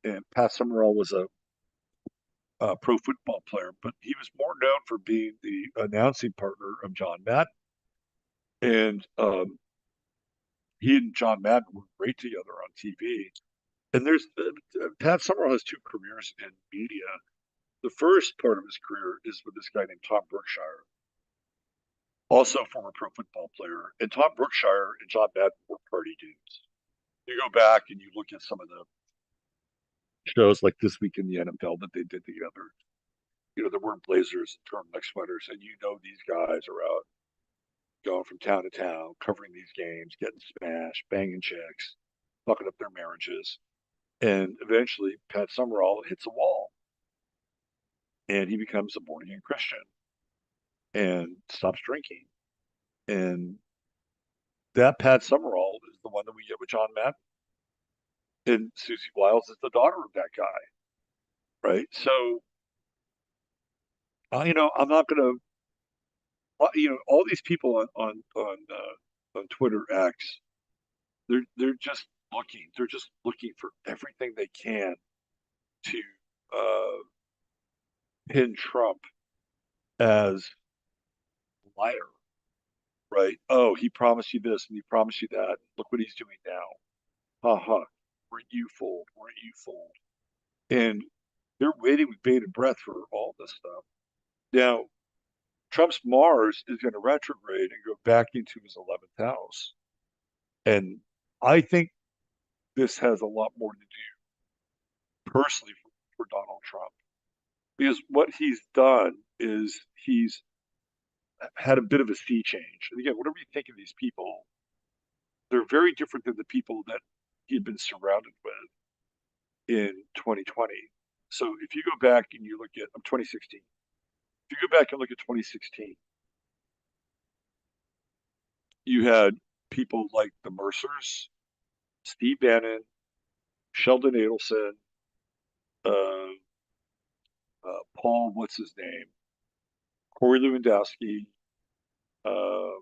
And Pat Summerall was a pro football player, but he was more known for being the announcing partner of John Madden. And he and John Madden were great together on TV. And there's Pat Summerall has two careers in media. The first part of his career is with this guy named Tom Brookshire, also a former pro football player. And Tom Brookshire and John Madden were party dudes. You go back and you look at some of the shows like This Week in the NFL that they did together. They're wearing blazers and turtleneck sweaters, and these guys are out going from town to town, covering these games, getting smashed, banging chicks, fucking up their marriages. And eventually, Pat Summerall hits a wall, and he becomes a born again Christian and stops drinking. And that Pat Summerall is the one that we get with John Madden. And Susie Wiles is the daughter of that guy, right? So, I'm not going to all these people on Twitter X, they're just looking for everything they can to uh, pin Trump as a liar, right? Oh, he promised you this and he promised you that. Look what he's doing now. Ha ha. Weren't you fooled? Weren't you fooled? And they're waiting with bated breath for all this stuff. Now, Trump's Mars is going to retrograde and go back into his 11th house. And I think this has a lot more to do personally for Donald Trump. Because what he's done is he's had a bit of a sea change. And again, whatever you think of these people, they're very different than the people that he had been surrounded with in 2020. So if you go back and you look at 2016, if you go back and look at 2016, you had people like the Mercers, Steve Bannon, Sheldon Adelson, uh, Paul, what's his name, Corey Lewandowski, uh,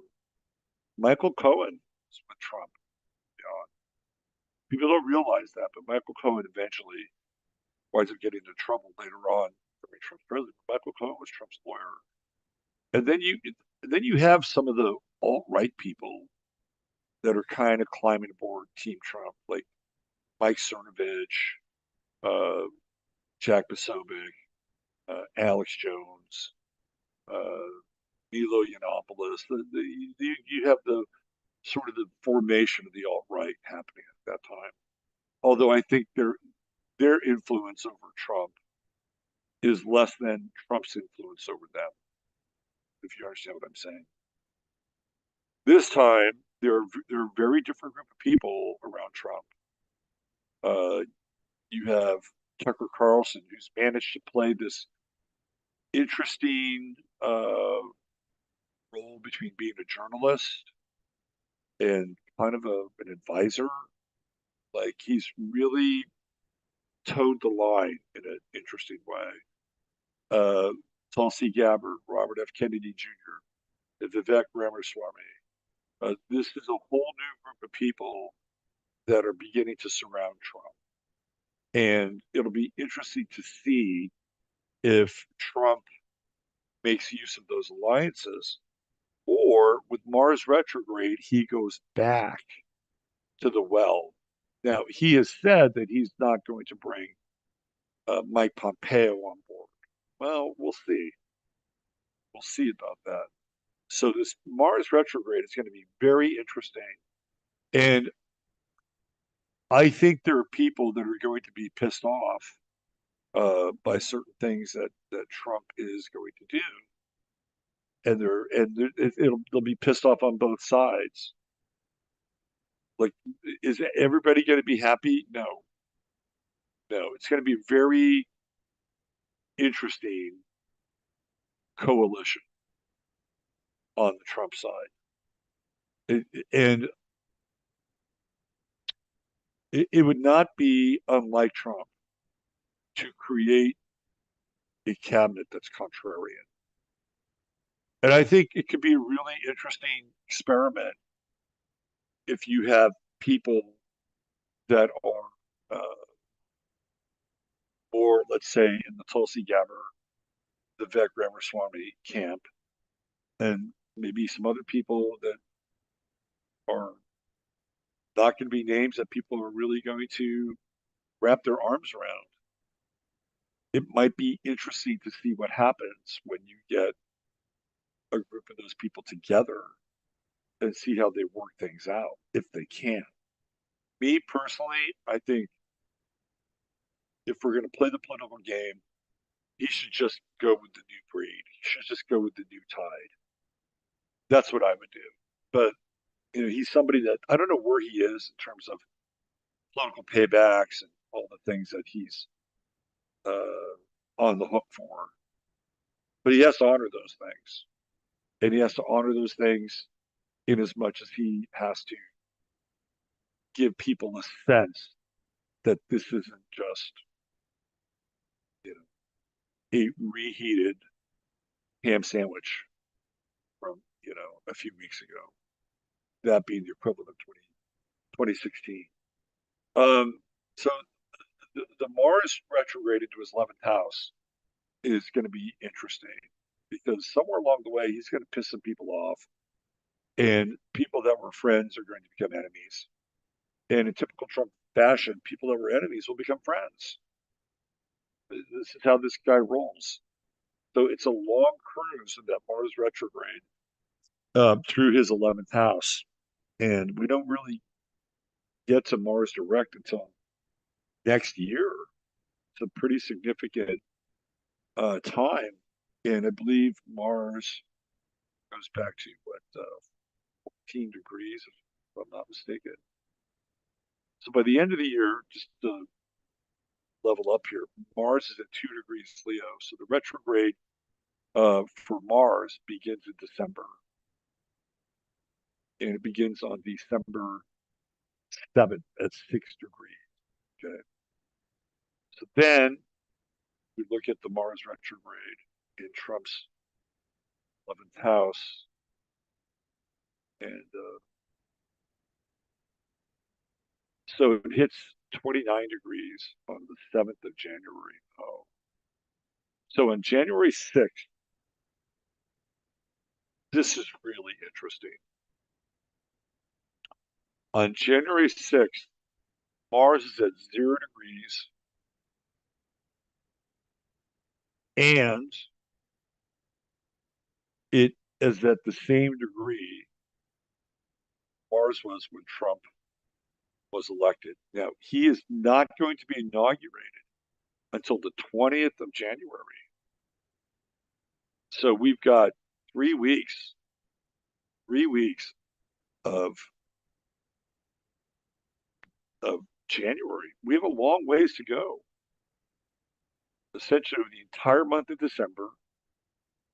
Michael Cohen with Trump. You know, people don't realize that, but Michael Cohen eventually winds up getting into trouble later on during Trump's presidency. Michael Cohen was Trump's lawyer, and then you have some of the alt right people that are kind of climbing aboard Team Trump, like Mike Cernovich, uh, Jack Posobiec, Alex Jones, uh, Milo Yiannopoulos. You have the sort of the formation of the alt right happening at that time. Although I think their influence over Trump is less than Trump's influence over them, if you understand what I'm saying. This time, there are a very different group of people around Trump. You have Tucker Carlson, who's managed to play this interesting role between being a journalist and kind of an advisor. Like he's really towed the line in an interesting way. Tulsi Gabbard, Robert F. Kennedy Jr., and Vivek Ramaswamy. This is a whole new group of people that are beginning to surround Trump. And it'll be interesting to see if Trump makes use of those alliances or with Mars retrograde, he goes back to the well. Now, he has said that he's not going to bring Mike Pompeo on board. Well, we'll see. We'll see about that. So this Mars retrograde is going to be very interesting. And I think there are people that are going to be pissed off by certain things that Trump is going to do, and they'll be pissed off on both sides. Like, is everybody going to be happy? No, no. It's going to be a very interesting coalition on the Trump side, and it would not be unlike Trump to create a cabinet that's contrarian. And I think it could be a really interesting experiment if you have people that are more, let's say, in the Tulsi Gabbard, the Vivek Ramaswamy camp, and maybe some other people that are not going to be names that people are really going to wrap their arms around. It might be interesting to see what happens when you get a group of those people together and see how they work things out, if they can. Me personally, I think if we're going to play the political game, he should just go with the new breed. He should just go with the new tide. That's what I would do. But he's somebody that I don't know where he is in terms of political paybacks and all the things that he's on the hook for. But he has to honor those things, and he has to honor those things in as much as he has to give people a sense that this isn't just a reheated ham sandwich from a few weeks ago. That being the equivalent of 2016. So the Mars retrograde into his 11th house is going to be interesting because somewhere along the way he's going to piss some people off, and people that were friends are going to become enemies. And in typical Trump fashion, people that were enemies will become friends. This is how this guy rolls. So it's a long cruise in that Mars retrograde through his 11th house. And we don't really get to Mars direct until next year. It's a pretty significant time. And I believe Mars goes back to what, 14 degrees, if I'm not mistaken. So by the end of the year, just to level up here, Mars is at 2 degrees Leo. So the retrograde for Mars begins in December. And it begins on December 7th at 6 degrees. Okay. So then we look at the Mars retrograde in Trump's 11th house. And so it hits 29 degrees on the 7th of January. Oh. So on January 6th, this is really interesting. On January 6th, Mars is at 0 degrees, and it is at the same degree Mars was when Trump was elected. Now, he is not going to be inaugurated until the 20th of January. So we've got 3 weeks of January. We have a long ways to go. Essentially, the entire month of December.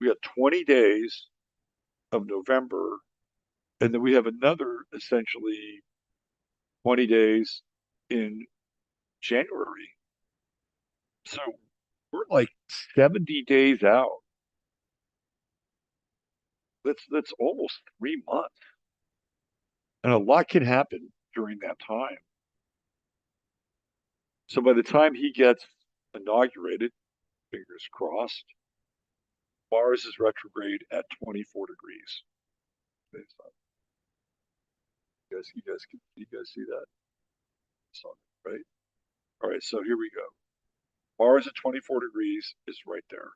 We got 20 days of November, and then we have another essentially 20 days in January. So we're like 70 days out. That's almost 3 months. And a lot can happen during that time. So by the time he gets inaugurated, fingers crossed, Mars is retrograde at 24 degrees. You guys see that? Right? All right, so here we go. Mars at 24 degrees is right there.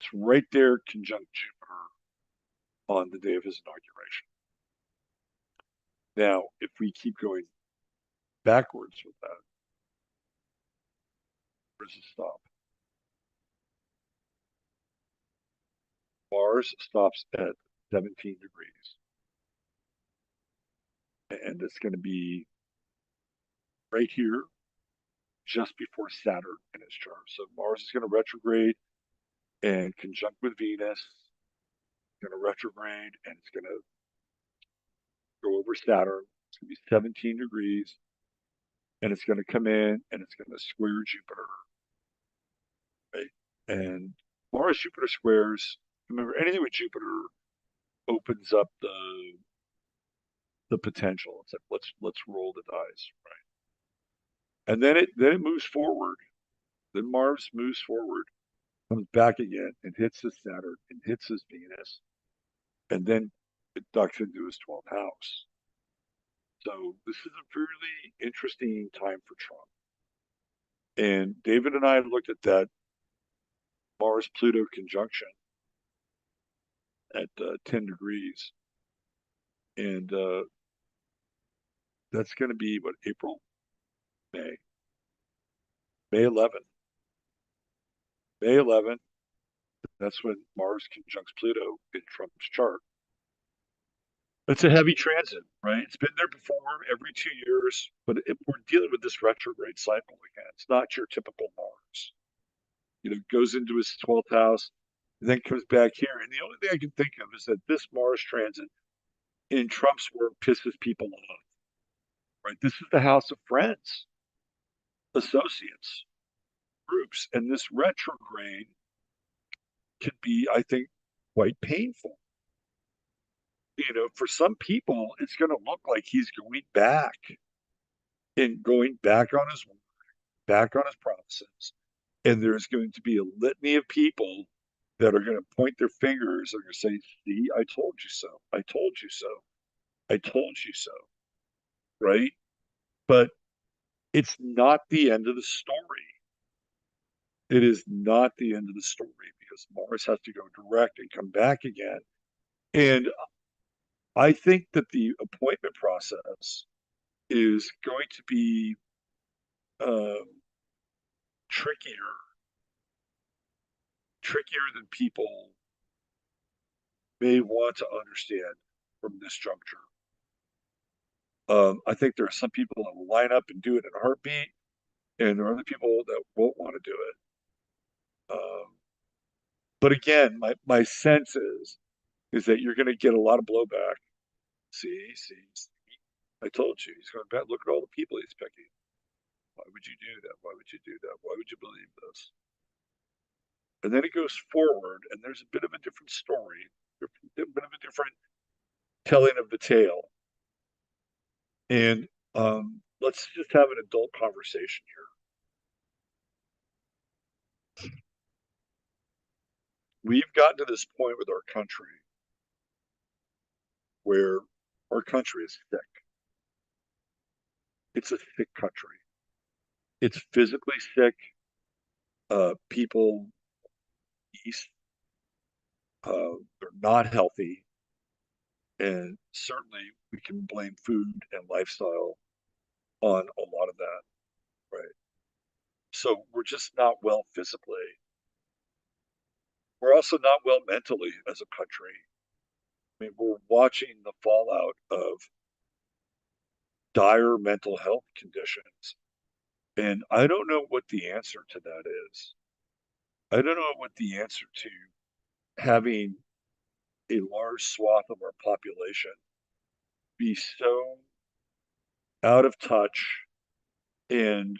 It's right there conjunct Jupiter on the day of his inauguration. Now, if we keep going backwards with that, where's it stop? Mars stops at 17 degrees. And it's going to be right here, just before Saturn in its chart. So Mars is going to retrograde and conjunct with Venus, going to retrograde, and it's going to go over Saturn. It's going to be 17 degrees, and it's going to come in and it's going to square Jupiter, right? And Mars Jupiter squares. Remember, anything with Jupiter opens up the potential. It's like let's roll the dice, right? And then it moves forward. Then Mars moves forward, comes back again, and hits his Saturn and hits his Venus, and then it ducks into his 12th house. So this is a really interesting time for Trump. And David and I looked at that Mars Pluto conjunction at 10 degrees. And that's going to be what, April, May, May 11th. May 11th, that's when Mars conjuncts Pluto in Trump's chart. It's a heavy transit, right? It's been there before every 2 years, but we're dealing with this retrograde cycle again. It's not your typical Mars. Goes into his 12th house, and then comes back here. And the only thing I can think of is that this Mars transit in Trump's work pisses people off, right? This is the house of friends, associates, groups. And this retrograde can be, I think, quite painful. For some people, it's going to look like he's going back and going back on his word, back on his promises. And there's going to be a litany of people that are going to point their fingers. They're going to say, see, I told you so. I told you so. I told you so. Right? But it's not the end of the story. It is not the end of the story because Mars has to go direct and come back again. And I think that the appointment process is going to be um, trickier, trickier than people may want to understand from this juncture. I think there are some people that will line up and do it in a heartbeat, and there are other people that won't want to do it. But again, my sense is that you're going to get a lot of blowback. See, I told you he's going back. Look at all the people he's picking. Why would you do that? Why would you do that? Why would you believe this? And then it goes forward, and there's a bit of a different story, a bit of a different telling of the tale. And let's just have an adult conversation here. We've gotten to this point with our country where our country is sick. It's a sick country. It's physically sick. People east, they're not healthy. And certainly we can blame food and lifestyle on a lot of that, right? So we're just not well physically. We're also not well mentally as a country. I mean, we're watching the fallout of dire mental health conditions. And I don't know what the answer to that is. I don't know what the answer to having a large swath of our population be so out of touch and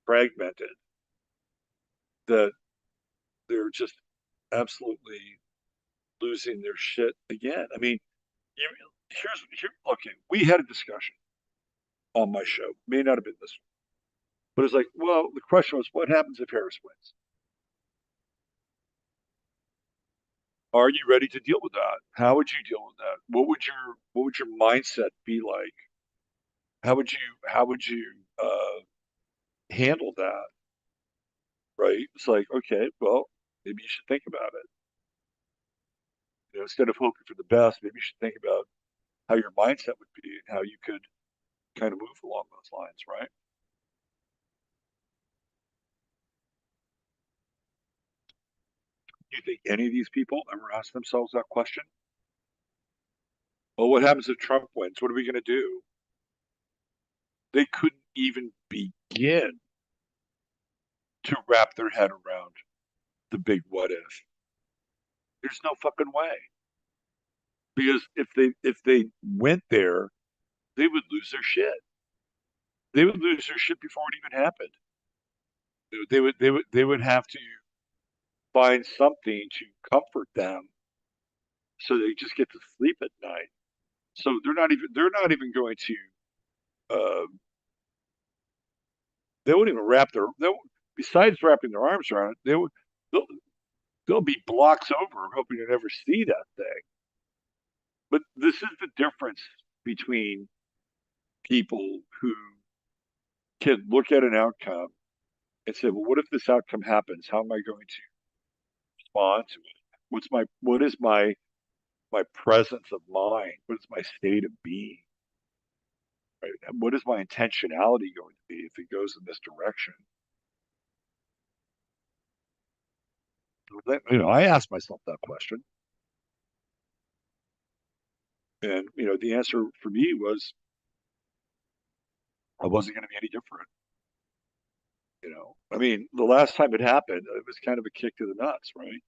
fragmented that they're just absolutely losing their shit again. I mean, you, okay, we had a discussion on my show, may not have been this one, but it's like, well, the question was, what happens if Harris wins? Are you ready to deal with that? How would you deal with that? What would your mindset be like? How would you handle that? Right? It's like, okay, well, maybe you should think about it. Instead of hoping for the best, maybe you should think about how your mindset would be and how you could kind of move along those lines, right? Do you think any of these people ever ask themselves that question? Well, what happens if Trump wins? What are we going to do? They couldn't even begin to wrap their head around the big what if. There's no fucking way. Because if they went there, they would lose their shit. They would lose their shit before it even happened. They would have to find something to comfort them so they just get to sleep at night. So they're not even going to uh, they won't even besides wrapping their arms around it, they'll, they'll be blocks over hoping to never see that thing. But this is the difference between people who can look at an outcome and say, well, what if this outcome happens? How am I going to respond to it? What is my presence of mind? What is my state of being? Right? And what is my intentionality going to be if it goes in this direction? I asked myself that question, and the answer for me was I wasn't going to be any different. I mean, the last time it happened, it was kind of a kick to the nuts, right?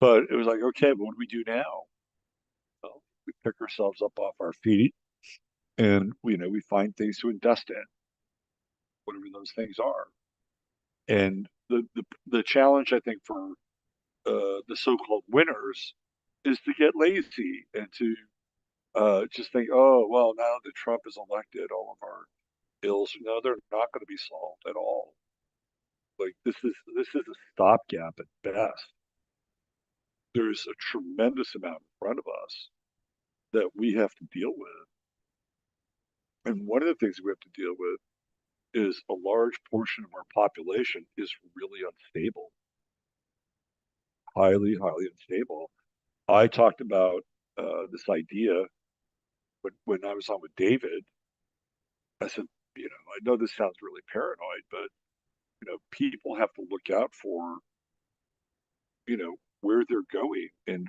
But it was like, okay, but what do we do now? Well, we pick ourselves up off our feet, and we find things to invest in, whatever those things are. And the challenge, I think, for the so-called winners is to get lazy and to just think, oh, well, now that Trump is elected, all of our ills, no, they're not going to be solved at all. Like this is a stopgap at best. There's a tremendous amount in front of us that we have to deal with. And one of the things we have to deal with is a large portion of our population is really unstable, highly, highly unstable. I talked about this idea when I was on with David. I said, I know this sounds really paranoid, but people have to look out for, where they're going and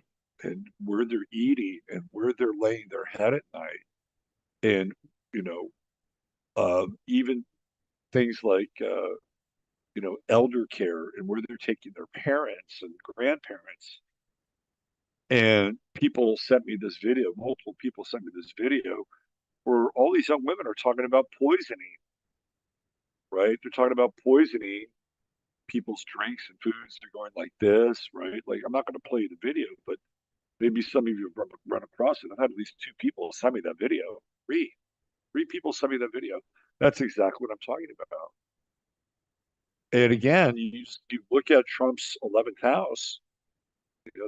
where they're eating and where they're laying their head at night, and you know, even things like elder care and where they're taking their parents and grandparents. And people sent me this video. Multiple people sent me this video where all these young women are talking about poisoning, right? They're talking about poisoning people's drinks and foods. They're going like this, right? Like, I'm not going to play you the video, but maybe some of you have run across it. I've had at least two people send me that video. Three people send me that video. That's exactly what I'm talking about. And again, you look at Trump's 11th house,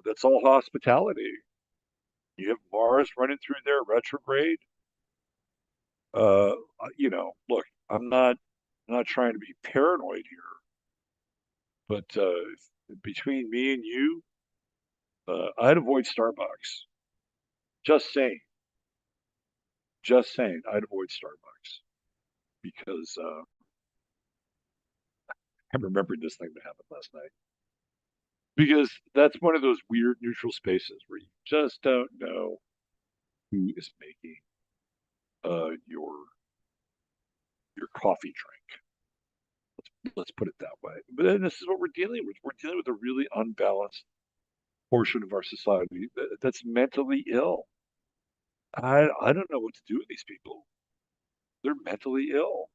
that's all hospitality. You have Mars running through there retrograde. Uh, Look, I'm not trying to be paranoid here, but between me and you, I'd avoid Starbucks. Just saying, just saying, I'd avoid Starbucks because I'm remembering this thing that happened last night. Because that's one of those weird neutral spaces where you just don't know who is making your coffee drink. Let's put it that way. But then this is what we're dealing with. We're dealing with a really unbalanced portion of our society that's mentally ill. I don't know what to do with these people. They're mentally ill,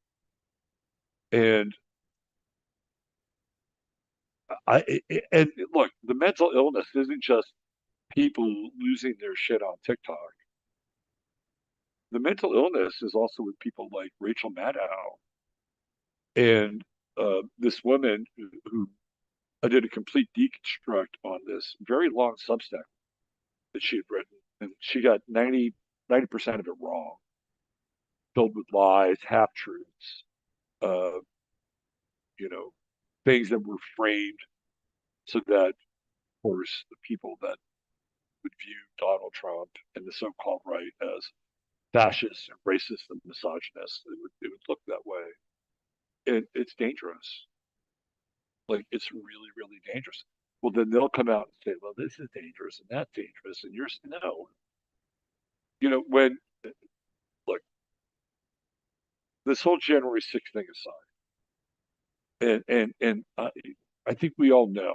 and and look, the mental illness isn't just people losing their shit on TikTok. The mental illness is also with people like Rachel Maddow and this woman who I did a complete deconstruct on this very long Substack. that she had written, and she got 90% of it wrong, filled with lies, half truths, uh, you know, things that were framed so that, of course, the people that would view Donald Trump and the so-called right as fascist and racist and misogynist, it would look that way. And it's dangerous. Like it's really, really dangerous. Well, then they'll come out and say, "Well, this is dangerous and that's dangerous," and you're no. When look, this whole January 6th thing aside, and I think we all know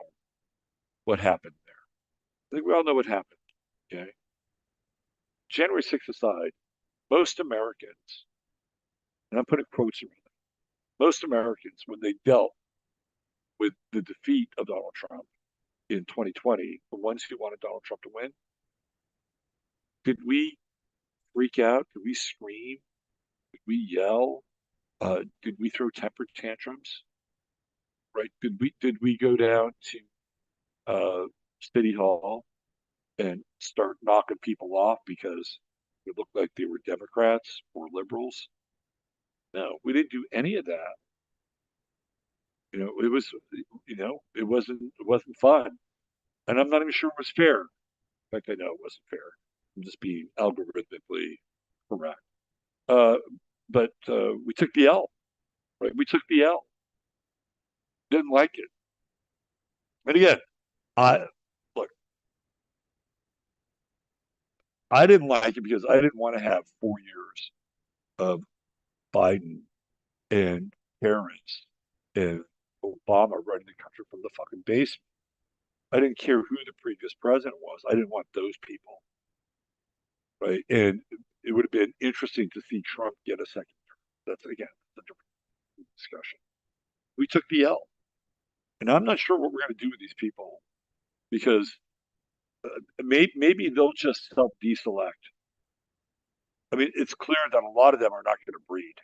what happened there. I think we all know what happened. Okay, January 6th aside, most Americans, and I'm putting quotes around it, most Americans, when they dealt with the defeat of Donald Trump in 2020, the ones who wanted Donald Trump to win, did we freak out? Did we scream? Did we yell? Did we throw temper tantrums? Right? Did we go down to City Hall and start knocking people off because it looked like they were Democrats or liberals? No, we didn't do any of that. It was, it wasn't fun, and I'm not even sure it was fair. In fact, I know it wasn't fair. I'm just being algorithmically correct. Uh, but we took the L, right? We took the L. Didn't like it. And again, I look, I didn't like it because I didn't want to have 4 years of Biden and Harris and Obama running the country from the fucking basement. I didn't care who the previous president was. I didn't want those people, right? And it would have been interesting to see Trump get a second term. That's again a different discussion. We took the L, and I'm not sure what we're going to do with these people because maybe they'll just self deselect. I mean, it's clear that a lot of them are not going to breed.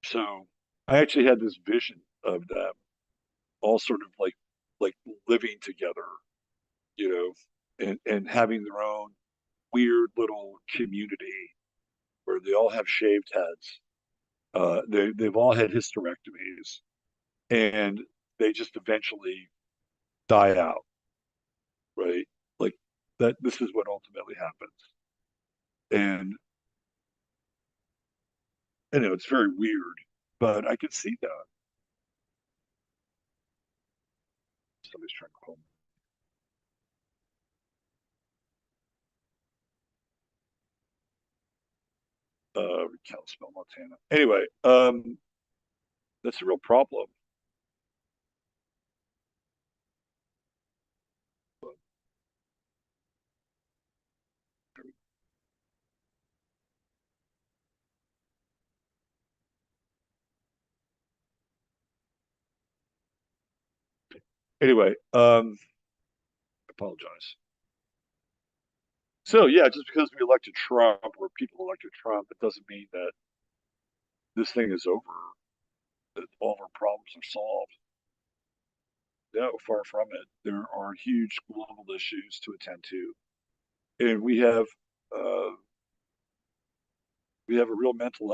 So I actually had this vision of them all sort of like living together, you know, and having their own weird little community where they all have shaved heads. They've all had hysterectomies, and they just eventually die out, right? Like that. This is what ultimately happens, and it's very weird, but I can see that. Somebody's trying to call me. Kalispell, Montana. Anyway, that's a real problem. But anyway, I apologize. So yeah, just because we elected Trump or people elected Trump, it doesn't mean that this thing is over, that all of our problems are solved. No, far from it. There are huge global issues to attend to, and uh, we have a real mental